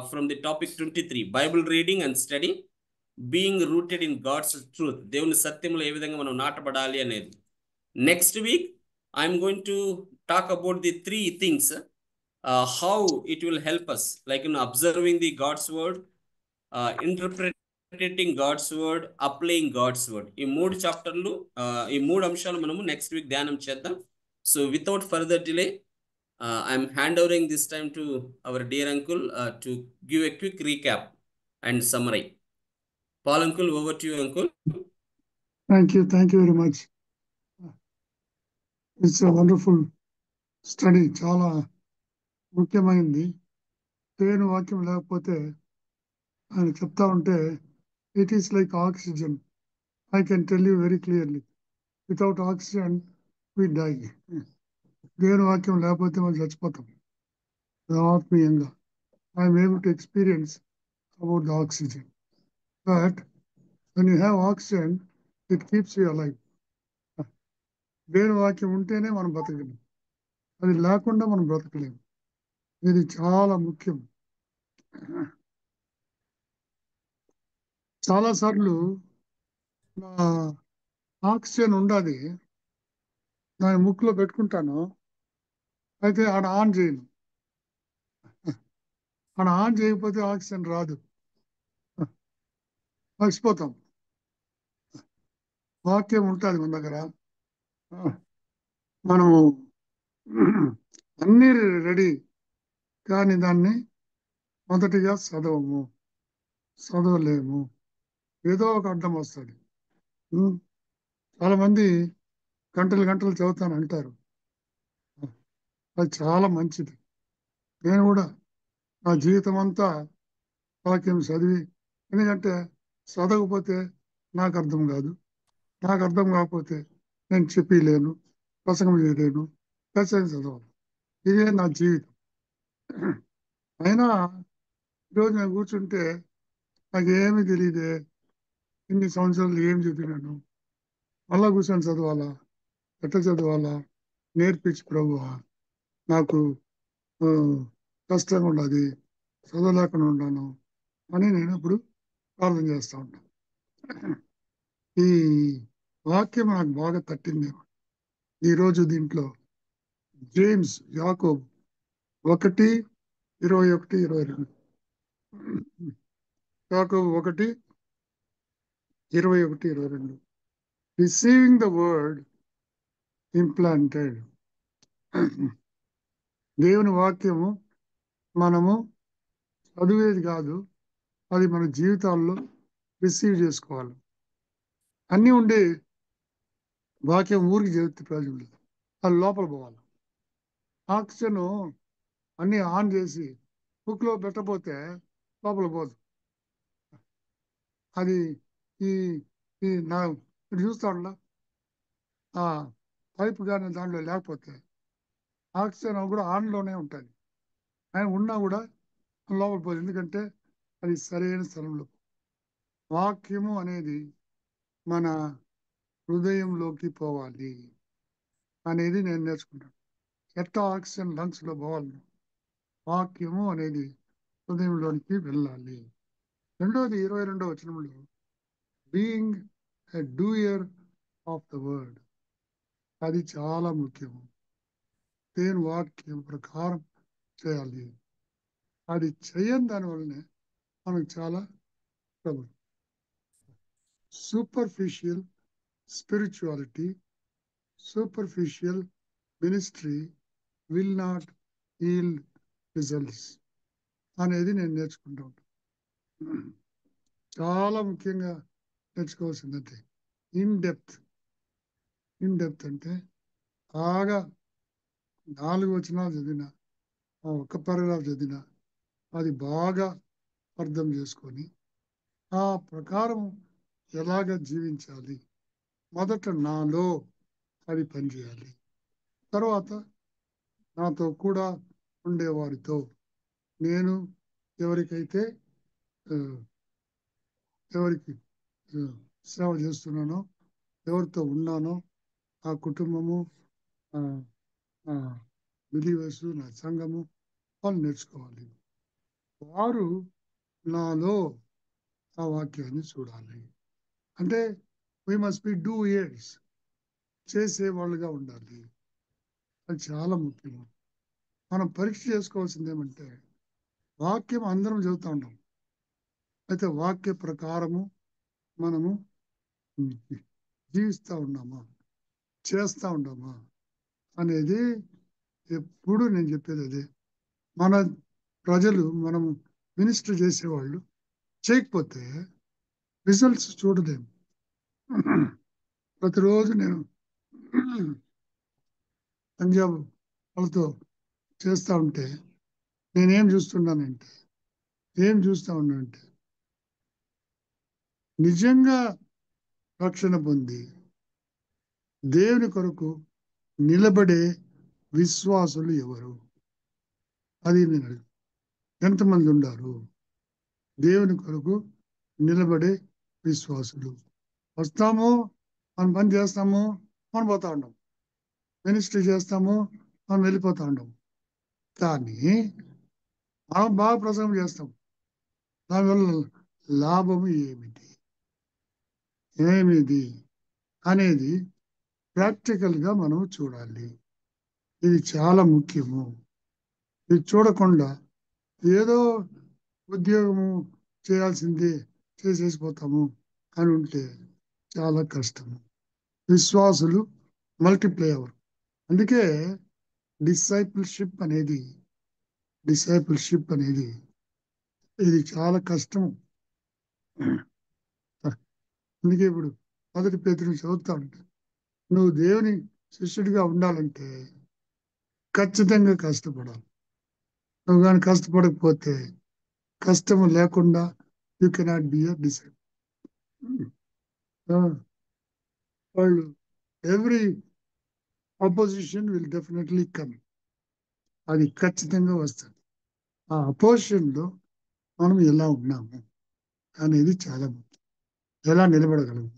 from the topic 23, Bible reading and study, being rooted in God's truth. దేవుని సత్యములో ఏ విధంగా మనం నాటబడాలి అనేది. Next week I'm going to talk about the 3 things, how it will help us, observing the God's word, interpreting God's word, applying God's word. ఈ 3 చాప్టర్లు, ఈ 3 అంశాలు మనము next week ధ్యానం చేద్దాం. So without further delay, I'm handovering this time to our dear uncle to give a quick recap and summary. Paul uncle, over to you uncle. Thank you very much. It's a wonderful study. చాలా ముఖ్యమైనది. దేవుని వాక్యం లేకపోతే ఆయన చెప్తా ఉంటే it is like oxygen. I can tell you very clearly, without oxygen we die. దేవుని వాక్యం లేకపోతే మనం చచ్చిపోతాం ఆత్మీయంగా. I am able to experience about the oxygen. But when you have oxygen, it keeps you alive. దేవుని వాక్యం ఉంటేనే మనం బ్రతకలేం, అది లేకుండా మనం బ్రతకలేం. ఇది చాలా ముఖ్యం. చాలాసార్లు నా ఆక్సిజన్ ఉండదు, దాని ముక్కులో పెట్టుకుంటాను, అయితే ఆడ ఆన్ చేయను. ఆడ ఆన్ చేయకపోతే ఆక్సిజన్ రాదు, మర్చిపోతాం. వాక్యం ఉంటుంది మన దగ్గర, మనము అన్నీ రెడీ, కానీ దాన్ని మొదటిగా చదవలేము, ఏదో ఒక అడ్డం వస్తుంది. చాలా మంది గంటలు గంటలు చదువుతాను అంటారు, అది చాలా మంచిది. నేను కూడా నా జీవితం అంతా వాక్యం చదివి, ఎందుకంటే చదవకపోతే నాకు అర్థం కాదు, నాకు అర్థం కాకపోతే నేను చెప్పలేను, ప్రసంగం చేయలేను, ఖచ్చితంగా చదవాలి. ఇదే నా జీవితం. అయినా ఈరోజు నేను కూర్చుంటే నాకేమీ తెలియదే, ఇన్ని సంవత్సరాలు ఏం చదివినాను, మళ్ళా కూర్చొని చదవాలా, ఎట్లా చదవాలా, నేర్పించి ప్రభువా, నాకు కష్టంగా ఉన్నది, చదవలేకుండా ఉన్నాను అని నేను ఇప్పుడు ప్రార్థన చేస్తూ ఉంటాను. ఈ వాక్యం నాకు బాగా తట్టింది. ఈరోజు దీంట్లో జేమ్స్ యాకోబు 1:21-22, యాకోబు 1:21-22, రిసీవింగ్ ద వర్డ్ ఇంప్లాంటెడ్. దేవుని వాక్యము మనము చదివేది కాదు, అది మన జీవితాల్లో రిసీవ్ చేసుకోవాలి. అన్నీ ఉండి వాక్యం ఊరికి చదివితే ప్రయోజనం లేదు, అది లోపల పోవాలి. ఆక్సిజన్ అన్ని ఆన్ చేసి బుక్లో పెట్టకపోతే లోపల పోదు. అది ఈ ఈ నా చూస్తా ఉండ ఆ పైపు కానీ దాంట్లో లేకపోతే ఆక్సిజన్ కూడా ఆన్లోనే ఉంటుంది, ఆయన ఉన్నా కూడా లోపల పోదు, ఎందుకంటే అది సరైన స్థలంలో. వాక్యము అనేది మన హృదయంలోకి పోవాలి అనేది నేను నేర్చుకుంటాను. ఎట్లా ఆక్సిజన్ లంగ్స్ లో పోవాలి, వాక్యము అనేది హృదయంలోనికి వెళ్ళాలి. రెండోది 22వ వచనంలో being a doer of the word, అది చాలా ముఖ్యము. దేవుని వాక్యం ప్రకారం చేయాలి, అది చేయని దానివల్లనే మనకు చాలా trouble. Superficial spirituality, superficial ministry will not yield results అనేది నేను నేర్చుకుంటూ ఉంటాను. చాలా ముఖ్యంగా నేర్చుకోవాల్సిందంటే ఇన్ డెప్త్ అంటే బాగా 4 వచనాలు చదివిన, ఒక్క పారాగ్రాఫ్ చదివిన, అది బాగా అర్థం చేసుకొని ఆ ప్రకారం ఎలాగ జీవించాలి, మొదట నాలో అది పనిచేయాలి, తర్వాత నాతో కూడా ఉండేవారితో, నేను ఎవరికైతే ఎవరికి సేవ చేస్తున్నానో, ఎవరితో ఉన్నానో, ఆ కుటుంబము, బిలీవర్స్, నా సంఘము, వాళ్ళు నేర్చుకోవాలి. వారు నాలో ఆ వాక్యాన్ని చూడాలి. అంటే వీ మస్ట్ బి డూయర్స్, చేసేవాళ్ళుగా ఉండాలి. అది చాలా ముఖ్యము. మనం పరీక్ష చేసుకోవాల్సింది ఏమంటే, వాక్యం అందరం చదువుతూ ఉంటాం, అయితే వాక్య ప్రకారము మనము జీవిస్తూ ఉన్నామా, చేస్తూ ఉన్నామా అనేది ఎప్పుడు నేను చెప్పేది అదే. మన ప్రజలు, మనం మినిస్టర్ చేసేవాళ్ళు చేయకపోతే రిజల్ట్స్ చూడలేము. ప్రతిరోజు నేను పంజాబ్ వాళ్ళతో చేస్తూ ఉంటే నేనేం చూస్తున్నానంటే, నిజంగా రక్షణ పొంది దేవుని కొరకు నిలబడే విశ్వాసులు ఎవరు, అది నేను అడుగు. ఎంతమంది ఉన్నారు దేవుని కొరకు నిలబడే విశ్వాసులు? వస్తాము, మనం పని చేస్తాము, మనం పోతా ఉన్నాం, మినిస్ట్రీ చేస్తాము, మనం వెళ్ళిపోతా ఉన్నాం, కానీ మనం బాగా ప్రసంగం చేస్తాం, దానివల్ల లాభము ఏమిటి? అనేది ప్రాక్టికల్గా మనం చూడాలి. ఇది చాలా ముఖ్యము. ఇది చూడకుండా ఏదో ఉద్యోగము చేయాల్సిందే చేసేసిపోతాము అని ఉంటే చాలా కష్టము. విశ్వాసులు మల్టిప్లై అవ్వరు. అందుకే డిసైపుల్షిప్ అనేది ఇది చాలా కష్టము. అందుకే ఇప్పుడు 1 పేతురు చదువుతా ఉంటా, నువ్వు దేవుని శిష్యుడిగా ఉండాలంటే ఖచ్చితంగా కష్టపడాలి. నువ్వు కానీ కష్టపడకపోతే కష్టము లేకుండా you cannot be a disciple. వాళ్ళు every opposition will definitely come. అది ఖచ్చితంగా వస్తుంది. ఆ అపోజిషన్లో మనం ఎలా ఉన్నాము అనేది చాలా ముఖ్యం. ఎలా నిలబడగలము,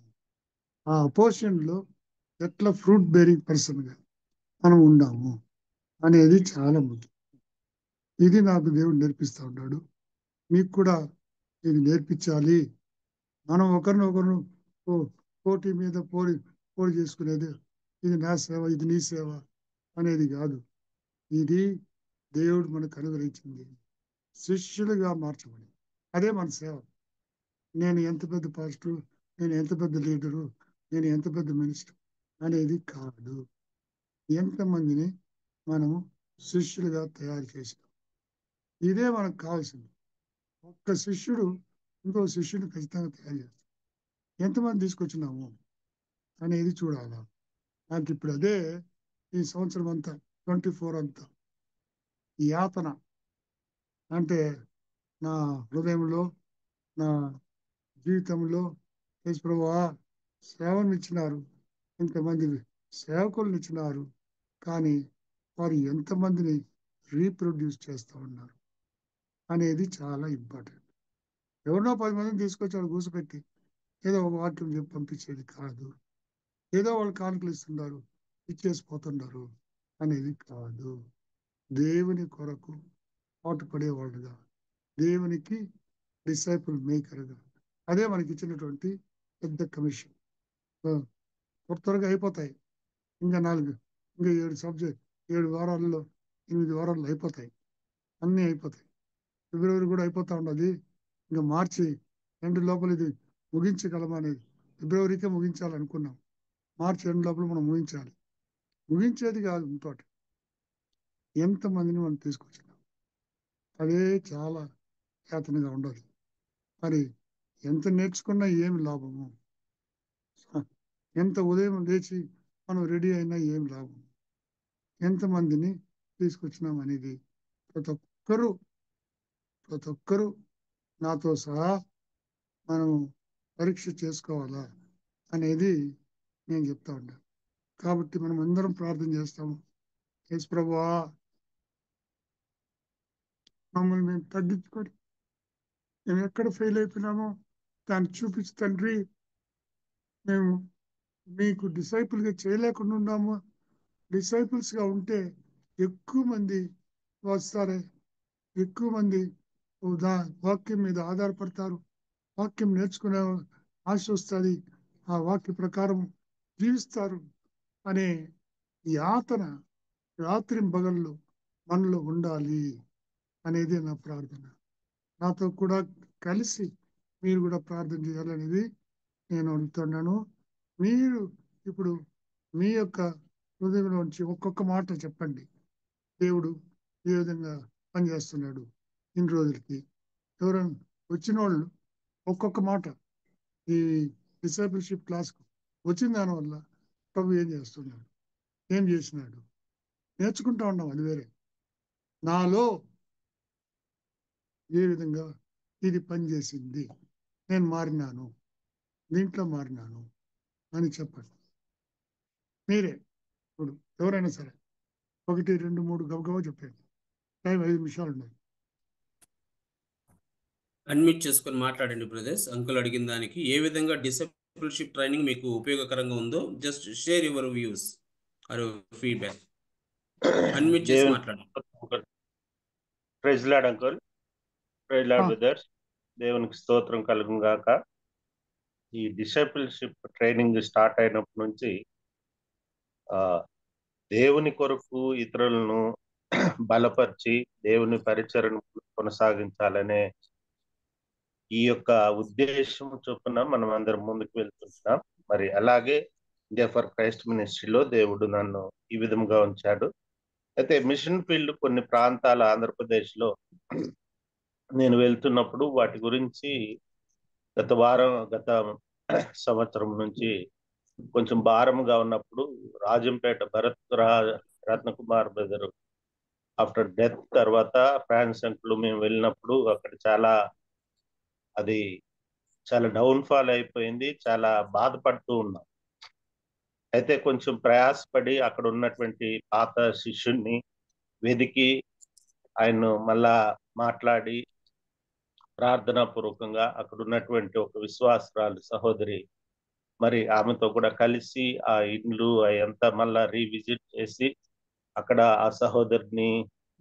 ఆ అపోజిషన్లో ఎట్లా ఫ్రూట్ బేరింగ్ పర్సన్గా మనం ఉన్నాము అనేది చాలా ముఖ్యం. ఇది నాకు దేవుడు నేర్పిస్తూ ఉన్నాడు. మీకు కూడా ఇది నేర్పించాలి. మనం ఒకరినొకరు పోటీ మీద పోటీ చేసుకునేది, ఇది నా సేవ, ఇది నీ సేవ అనేది కాదు. ఇది దేవుడు మనకు అనుగ్రహించింది, శిష్యులుగా మార్చబడి. అదే మన సేవ. నేను ఎంత పెద్ద పాస్టర్, నేను ఎంత పెద్ద లీడరు, నేను ఎంత పెద్ద మినిస్టర్ అనేది కాదు. ఎంతమందిని మనము శిష్యులుగా తయారు చేసినాం, ఇదే మనకు కావాల్సింది. ఒక్క శిష్యుడు ఇంకో శిష్యుని ఖచ్చితంగా తయారు చేస్తాడు. ఎంతమంది తీసుకొచ్చినాము అనేది చూడాలా. నాకు ఇప్పుడు అదే ఈ సంవత్సరం అంతా 24 అంతా యాతన. అంటే నా హృదయంలో, నా జీవితంలో ప్రభువా సేవను ఇచ్చినారు, ఇంతమంది సేవకులను ఇచ్చినారు, కానీ వారు ఎంతమందిని రీప్రొడ్యూస్ చేస్తూ ఉన్నారు అనేది చాలా ఇంపార్టెంట్. ఎవరినో 10 మందిని తీసుకొచ్చి వాళ్ళు కూర్చోపెట్టి ఏదో ఒక వాక్యం చెప్పి పంపించేది కాదు. ఏదో వాళ్ళు కానుకలు ఇస్తున్నారు, ఇచ్చేసిపోతున్నారు అనేది కాదు. దేవుని కొరకు పాటుపడేవాళ్ళుగా, దేవునికి డిసైపుల్ మేకర్గా, అదే మనకి ఇచ్చినటువంటి పెద్ద కమిషన్. త్వరగా అయిపోతాయి. ఇంకా 7 వారాల్లో 8 వారాల్లో అయిపోతాయి. అన్నీ అయిపోతాయి. ఫిబ్రవరి కూడా అయిపోతా ఉన్నది. ఇంకా మార్చి 2 లోపల ఇది ముగించగలమనేది. ఫిబ్రవరికే ముగించాలనుకున్నాం, మార్చి 2 లోపల మనం ముగించాలి. ముగించేది కాదు, ఇంకోటి ఎంతమందిని మనం తీసుకొచ్చినాం, అదే చాలా యాతనగా ఉండదు. మరి ఎంత నేర్చుకున్నా ఏమి లాభము, ఎంత ఉదయం లేచి మనం రెడీ అయినా ఏం లాభం, ఎంతమందిని తీసుకొచ్చినాం అనేది ప్రతి ఒక్కరూ నాతో సహా మనం పరీక్ష చేసుకోవాలా అనేది నేను చెప్తా ఉన్నాను. కాబట్టి మనం అందరం ప్రార్థన చేస్తాము. యేసు ప్రభువా, మమ్మల్ని మేము తగ్గించుకొని మేము ఎక్కడ ఫెయిల్ అయిపోయినామో దాన్ని చూపించి తండ్రి, మేము మీకు డిసైపుల్గా చేయలేకుండా ఉన్నాము. డిసైపుల్స్గా ఉంటే ఎక్కువ మంది వస్తారే, ఎక్కువ మంది వాక్యం మీద ఆధారపడతారు, వాక్యం నేర్చుకునే ఆశ వస్తుంది, ఆ వాక్య ప్రకారం జీవిస్తారు అనే యాతన రాత్రి పగళ్ళు మనలో ఉండాలి అనేది నా ప్రార్థన. నాతో కూడా కలిసి మీరు కూడా ప్రార్థన చేయాలనేది నేను అడుగుతున్నాను. మీరు ఇప్పుడు మీ యొక్క హృదయంలోంచి ఒక్కొక్క మాట చెప్పండి. దేవుడు ఏ విధంగా పనిచేస్తున్నాడు ఇన్ని రోజులకి. ఎవరైనా వచ్చిన వాళ్ళు ఒక్కొక్క మాట ఈ డిసైపుల్షిప్ క్లాస్కు వచ్చిన దానివల్ల ప్రభు ఏం చేస్తున్నాడు, ఏం చేసినాడు నేర్చుకుంటా ఉన్నాం. అది వేరే. నాలో ఏ విధంగా ఇది పనిచేసింది, నేను మారినాను, దీంట్లో మారినాను అని చెప్పండి. మీరే ఇప్పుడు ఎవరైనా సరే 1, 2, 3 గబగబా చెప్పండి. టైం 5 నిమిషాలు ఉన్నాయి. అన్మ్యూట్ చేసుకొని మాట్లాడండి బ్రదర్స్. అంకుల్ అడిగిన దానికి ఏ విధంగా డిసైపుల్షిప్ ట్రైనింగ్ మీకు ఉపయోగకరంగా ఉందో just share your views or feedback. Unmute చేసి మాట్లాడండి. Praise Lord uncle, praise Lord brothers. దేవునికి స్తోత్రం కలుగును గాక. ఈ డిసైపుల్షిప్ ట్రైనింగ్ స్టార్ట్ అయినప్పటి నుంచి దేవుని కొరకు ఇతరులను బలపరిచి దేవుని పరిచరణ కొనసాగించాలనే ఈ యొక్క ఉద్దేశం చొప్పున మనం అందరం ముందుకు వెళ్తుంటున్నాం. మరి అలాగే ఇండియా ఫర్ క్రైస్ట్ మినిస్ట్రీలో దేవుడు నన్ను ఈ విధంగా ఉంచాడు. అయితే మిషన్ ఫీల్డ్ కొన్ని ప్రాంతాల ఆంధ్రప్రదేశ్లో నేను వెళ్తున్నప్పుడు వాటి గురించి గత సంవత్సరం నుంచి కొంచెం భారంగా ఉన్నప్పుడు Rajampet Bharat Ratnakumar brother after death తర్వాత ఫ్రాన్స్ అంకుల్ మేము వెళ్ళినప్పుడు అక్కడ అది చాలా డౌన్ఫాల్ అయిపోయింది. చాలా బాధపడుతూ ఉన్నాం. అయితే కొంచెం ప్రయాసపడి అక్కడ ఉన్నటువంటి పాత శిష్యుణ్ణి వెదికి ఆయన మళ్ళా మాట్లాడి ప్రార్థనా పూర్వకంగా అక్కడ ఉన్నటువంటి ఒక విశ్వాసరాలు సహోదరి, మరి ఆమెతో కూడా కలిసి ఆ ఇండ్లు అదంతా మళ్ళా రీవిజిట్ చేసి అక్కడ ఆ సహోదరిని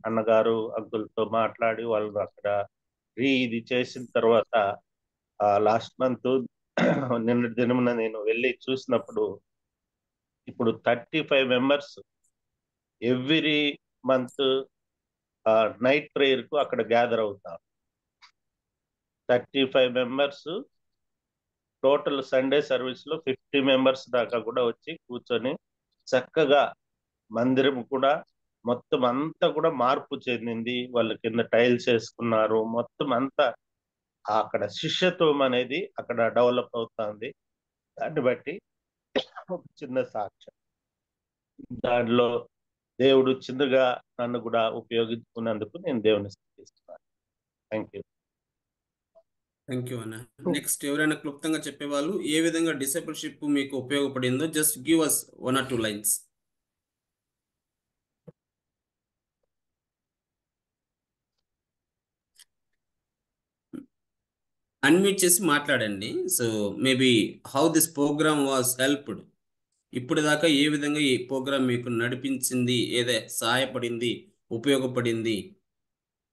అన్నగారు అంకుల్తో మాట్లాడి వాళ్ళు అక్కడ ఇది చేసిన తర్వాత లాస్ట్ మంత్ నిన్నటి దినమున నేను వెళ్ళి చూసినప్పుడు ఇప్పుడు 35 members every month night prayer కు అక్కడ గ్యాదర్ అవుతారు. 35 మెంబర్స్ టోటల్ సండే సర్వీస్ లో 50 మెంబర్స్ దాకా కూడా వచ్చి కూర్చొని చక్కగా మందిరం కూడా మొత్తం అంతా కూడా మార్పు చెందింది. వాళ్ళు కింద టైల్స్ వేసుకున్నారు. మొత్తం అంతా అక్కడ శిష్యత్వం అనేది అక్కడ డెవలప్ అవుతుంది. దాన్ని బట్టి ఒక చిన్న సాక్ష్యం, దానిలో దేవుడు చిన్నగా నన్ను కూడా ఉపయోగించుకున్నందుకు నేను దేవుని స్తుతిస్తున్నాను. Thank you. థ్యాంక్ యూ అన్న. నెక్స్ట్ ఎవరైనా క్లుప్తంగా చెప్పేవాళ్ళు ఏ విధంగా డిసైపుల్షిప్ మీకు ఉపయోగపడిందో just give us 1 or 2 lines. Unmute చేసి మాట్లాడండి. So maybe how this program was helped, ఇప్పుడు దాకా ఏ విధంగా ఈ ప్రోగ్రామ్ మీకు నడిపించింది, ఏదే సహాయపడింది, ఉపయోగపడింది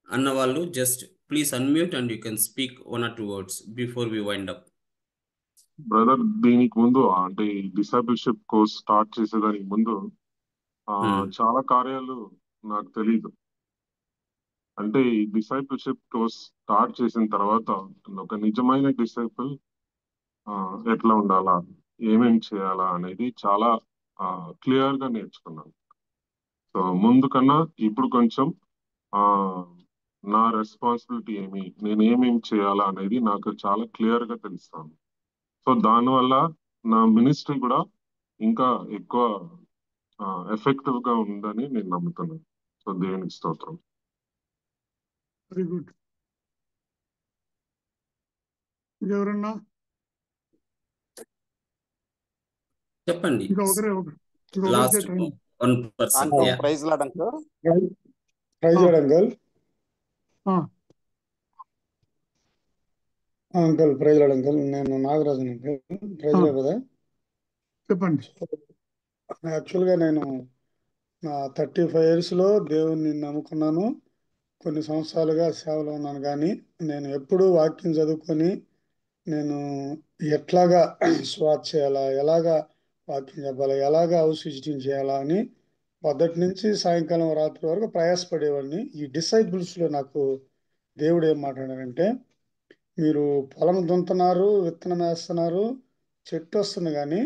అన్న వాళ్ళు just please unmute and you can speak 1 or 2 words before we wind up. Brother, దీనికి ముందు అంటే ఈ డిసైపుల్షిప్ కోర్స్ స్టార్ట్ చేసేదానికి ముందు చాలా కార్యాలు నాకు తెలీదు. అంటే ఈ డిసైపుల్షిప్ కోర్స్ స్టార్ట్ చేసిన తర్వాత ఒక నిజమైన డిసైపుల్ ఎట్లా ఉండాలా, ఏమేమి చేయాలా అనేది చాలా క్లియర్ గా నేర్చుకున్నాను. సో ముందు కన్నా ఇప్పుడు కొంచెం నా రెస్పాన్సిబిలిటీ ఏమి, నేను ఏమేమి చేయాలా అనేది నాకు చాలా క్లియర్ గా తెలుస్తాను. సో దానివల్ల నా మినిస్ట్రీ కూడా ఇంకా ఎక్కువ ఎఫెక్టివ్ గా ఉందని నేను నమ్ముతున్నాను. సో దేవునికి స్తోత్రం. Very good. ఎవరన్నా చెప్పండి. ఇంకా ఒకరే last 1%. Praise Lord uncle. Praise Lord uncle. Uncle praise Lord uncle. నేను నాగరాజు అంకుల్. ప్రైజ్ లార్డ్ కదా. చెప్పండి. యాక్చువల్గా నేను నా 35 years లో దేవుణ్ణి నమ్ముకున్నాను. కొన్ని సంవత్సరాలుగా సేవలో ఉన్నాను. కానీ నేను ఎప్పుడూ వాక్యం చదువుకొని నేను ఎట్లాగా స్వాత్ చేయాలా, ఎలాగా వాక్యం చెప్పాలా, ఎలాగా హౌస్ విజిటింగ్ చేయాలా అని పొద్దుటి నుంచి సాయంకాలం రాత్రి వరకు ప్రయాసపడేవాడిని. ఈ డిసైపుల్స్లో నాకు దేవుడు ఏం మాట్లాడారంటే, మీరు పొలం దున్నుతున్నారు, విత్తనం వేస్తున్నారు, చెట్టు వస్తుంది కానీ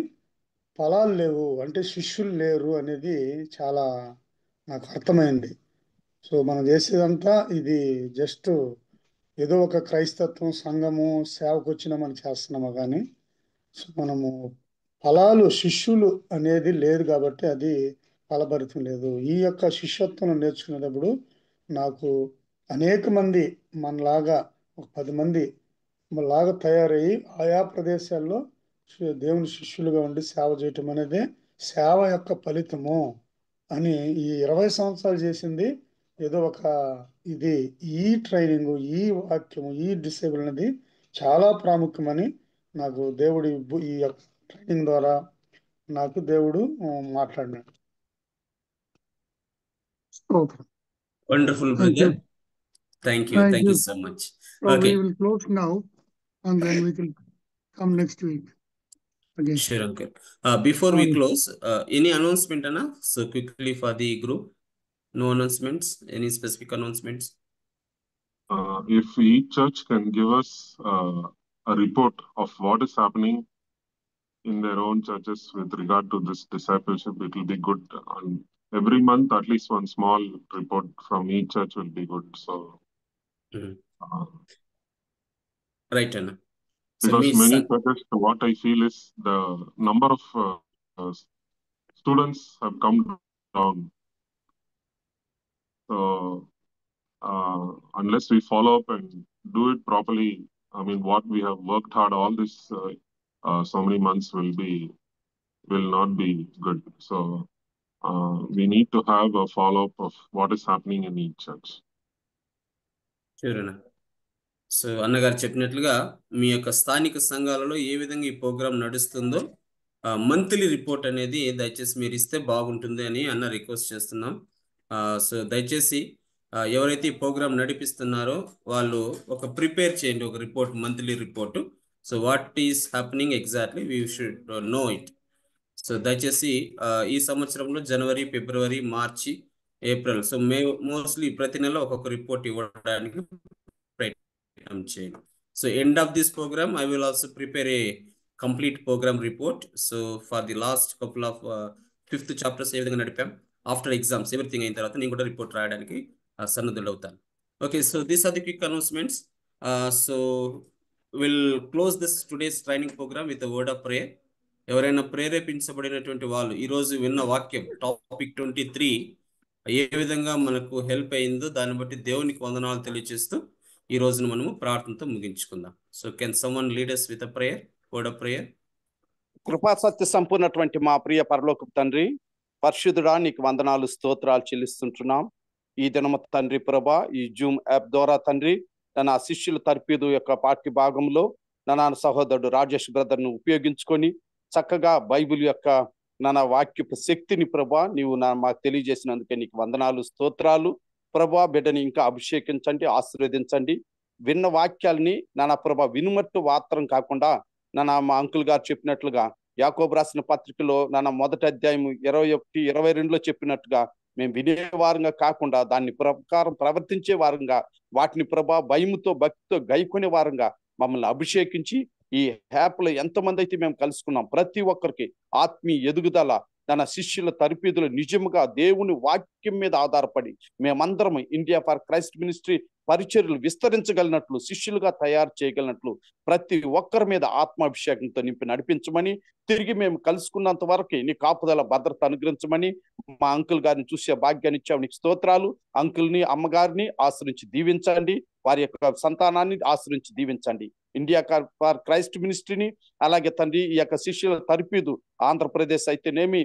ఫలాలు లేవు, అంటే శిష్యులు లేరు అనేది చాలా నాకు అర్థమైంది. సో మనం చేసేదంతా ఇది జస్ట్ ఏదో ఒక క్రైస్తత్వం సంఘము సేవకు వచ్చినా మనం చేస్తున్నామా కానీ సో మనము ఫలాలు శిష్యులు అనేది లేదు కాబట్టి అది ఫలభరితం లేదు. ఈ యొక్క శిష్యత్వం నేర్చుకునేటప్పుడు నాకు అనేక మంది మనలాగా ఒక 10 మంది లాగా తయారయ్యి ఆయా ప్రదేశాల్లో దేవుని శిష్యులుగా ఉండి సేవ చేయటం అనేది సేవ యొక్క ఫలితము అని ఈ 20 సంవత్సరాలు చేసింది ఏదో ఒక ఇది. ఈ ట్రైనింగ్, ఈ వాక్యము, ఈ డిసేబుల్ అనేది చాలా ప్రాముఖ్యమని నాకు దేవుడి ఈ ట్రైనింగ్ ద్వారా నాకు దేవుడు మాట్లాడినాడు. Wonderful brother. Thank you so much. So we will close now and then we can come next week again. Sure, uncle. Before we close, any announcement, Anna? So quickly for the group. No announcements? Any specific announcements? If each church can give us a report of what is happening in their own churches with regard to this discipleship, it will be good. And every month, at least one small report from each church will be good. So, right, Anna. Because many churches, what I feel is the number of students have come down. So, unless we follow up and do it properly, I mean, what we have worked hard all this so many months will not be good. So we need to have a follow up of what is happening in each church. Sure, Anna. So అన్నగారు చెప్పినట్లుగా మీ యొక్క స్థానిక సంఘాలలో ఏ విధంగా ఈ programme నడుస్తుందో monthly report అనేది దయచేసి మీరు ఇస్తే బాగుంటుంది అని అన్న రిక్వెస్ట్ చేస్తున్నాం. సో దయచేసి ఎవరైతే ఈ ప్రోగ్రాం నడిపిస్తున్నారో వాళ్ళు ఒక ప్రిపేర్ చేయండి, ఒక report, monthly report. So what is happening exactly we should know it. So దయచేసి ఈ సంవత్సరంలో జనవరి, ఫిబ్రవరి, మార్చి, ఏప్రిల్, సో మోస్ట్లీ ప్రతి నెల ఒక్కొక్క రిపోర్ట్ ఇవ్వడానికి చేయండి. So end of this program, I will also prepare a complete program report. So for the last couple of 5th chapters ఏ విధంగా నడిపాం, after exams everything అయిన తర్వాత నేను కూడా రిపోర్ట్ రాయడానికి సన్నద్ధుడవుతాను. Okay, so these are the quick announcements. So will close this today's training program with word of prayer. ఎవరైనా ప్రేరేపించబడినటువంటి వాళ్ళు ఈరోజు విన్న వాక్యం టాపిక్ 23 ఏ విధంగా మనకు హెల్ప్ అయిందో దాన్ని బట్టి దేవునికి వందనాలు తెలియజేస్తూ ఈ రోజును మనము ప్రార్థనతో ముగించుకుందాం. So can someone lead us with a prayer, word of prayer? కృపా సత్య సంపూర్ణటువంటి మా ప్రియ పరలోకపు తండ్రి, పరిశుద్ధుడా నీకు వందనాలు, స్తోత్రాలు చెల్లిస్తుంటున్నాం. ఈ దినము తండ్రి ప్రభా, ఈ జూమ్ యాప్ ద్వారా తండ్రి నా శిష్యుల తర్పీదు యొక్క పాఠ్య భాగంలో నా సహోదరుడు రాజేష్ బ్రదర్ను ఉపయోగించుకొని చక్కగా బైబిల్ యొక్క నా వాక్యపు శక్తిని ప్రభా నీవు మాకు తెలియజేసినందుకే నీకు వందనాలు, స్తోత్రాలు. ప్రభా బిడ్డని ఇంకా అభిషేకించండి, ఆశీర్వదించండి. విన్న వాక్యాలని నానా ప్రభా వినుమట్టు మాత్రం కాకుండా మా అంకుల్ గారు చెప్పినట్లుగా యాకోబు రాసిన పత్రికలో మొదటి అధ్యాయం 21-22లో చెప్పినట్టుగా మేము వినేవారంగా కాకుండా దాన్ని ప్రకారం ప్రవర్తించే వారంగా, వాటిని ప్రభా భయముతో భక్తితో గైకొనే వారంగా మమ్మల్ని అభిషేకించి ఈ హ్యాప్లో ఎంతమంది అయితే మేము కలుసుకున్నాం ప్రతి ఒక్కరికి ఆత్మీయ ఎదుగుదల, తన శిష్యుల తరపీదులు నిజముగా దేవుని వాక్యం మీద ఆధారపడి మేమందరం ఇండియా ఫర్ క్రైస్ట్ మినిస్ట్రీ పరిచర్యలు విస్తరించగలిగినట్లు, శిష్యులుగా తయారు చేయగలిగినట్లు ప్రతి ఒక్కరి మీద ఆత్మాభిషేకంతో నింపి నడిపించమని, తిరిగి మేము కలుసుకున్నంత వరకు నీ కాపుదల భద్రత అనుగ్రహించమని, మా అంకుల్ గారిని చూసే భాగ్యాన్ని ఇచ్చావు, నీకు స్తోత్రాలు. అంకుల్ని, అమ్మగారిని ఆశ్రయించి దీవించండి, వారి యొక్క సంతానాన్ని ఆశ్రయించి దీవించండి. ఇండియా ఫర్ క్రైస్ట్ మినిస్ట్రీని అలాగే తండ్రి ఈ యొక్క శిష్యుల తరపీదు ఆంధ్రప్రదేశ్ అయితేనేమి,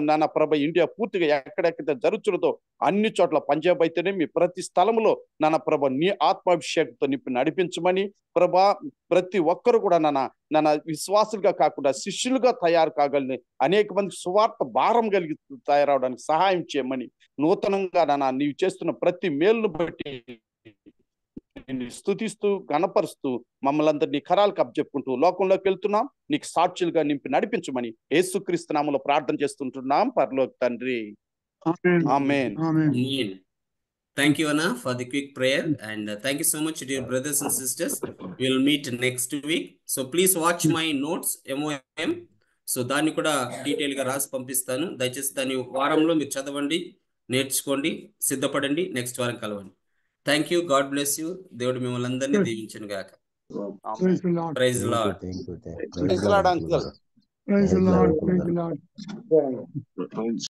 నానా ప్రభ ఇండియా పూర్తిగా ఎక్కడెక్కడ జరుగుతున్నదో అన్ని చోట్ల, పంజాబ్ అయితేనేమి ప్రతి స్థలంలో నానా ప్రభ నీ ఆత్మాభిషేకంతో నింపి నడిపించమని, ప్రభా ప్రతి ఒక్కరు కూడా నాన్న విశ్వాసులుగా కాకుండా శిష్యులుగా తయారు కాగలని, అనేక మంది సువార్త భారం కలిగి తయారవడానికి సహాయం చేయమని, నూతనంగా నీవు చేస్తున్న ప్రతి మేలును బట్టి స్తుతిస్తూ గణపరుస్తూ మమ్మల్ని అందరినీ ఖరాలకు అప్పచెప్పుకుంటూ లోకంలోకి వెళ్తున్నాం. నీకు సాక్షులుగా నింపి నడిపించమని యేసుక్రీస్తు నామములో ప్రార్థన చేస్తుంటున్నాం పరలోక తండ్రి. ఆమేన్. Thank you, Anna, for the quick prayer, and thank you so much, dear brothers and sisters. We'll meet next week. So please watch my notes, MOM. So దాన్ని కూడా డీటెయిల్ గా రాసి పంపిస్తాను. దయచేసి దాన్ని వారంలో మీరు చదవండి, నేర్చుకోండి, సిద్ధపడండి, నెక్స్ట్ వారం కలవండి. Thank you, God bless you. దేవుడు మిమ్మల్ని అందరినీ దీవించును గాక. Praise Lord. Praise Lord uncle. Praise the Lord.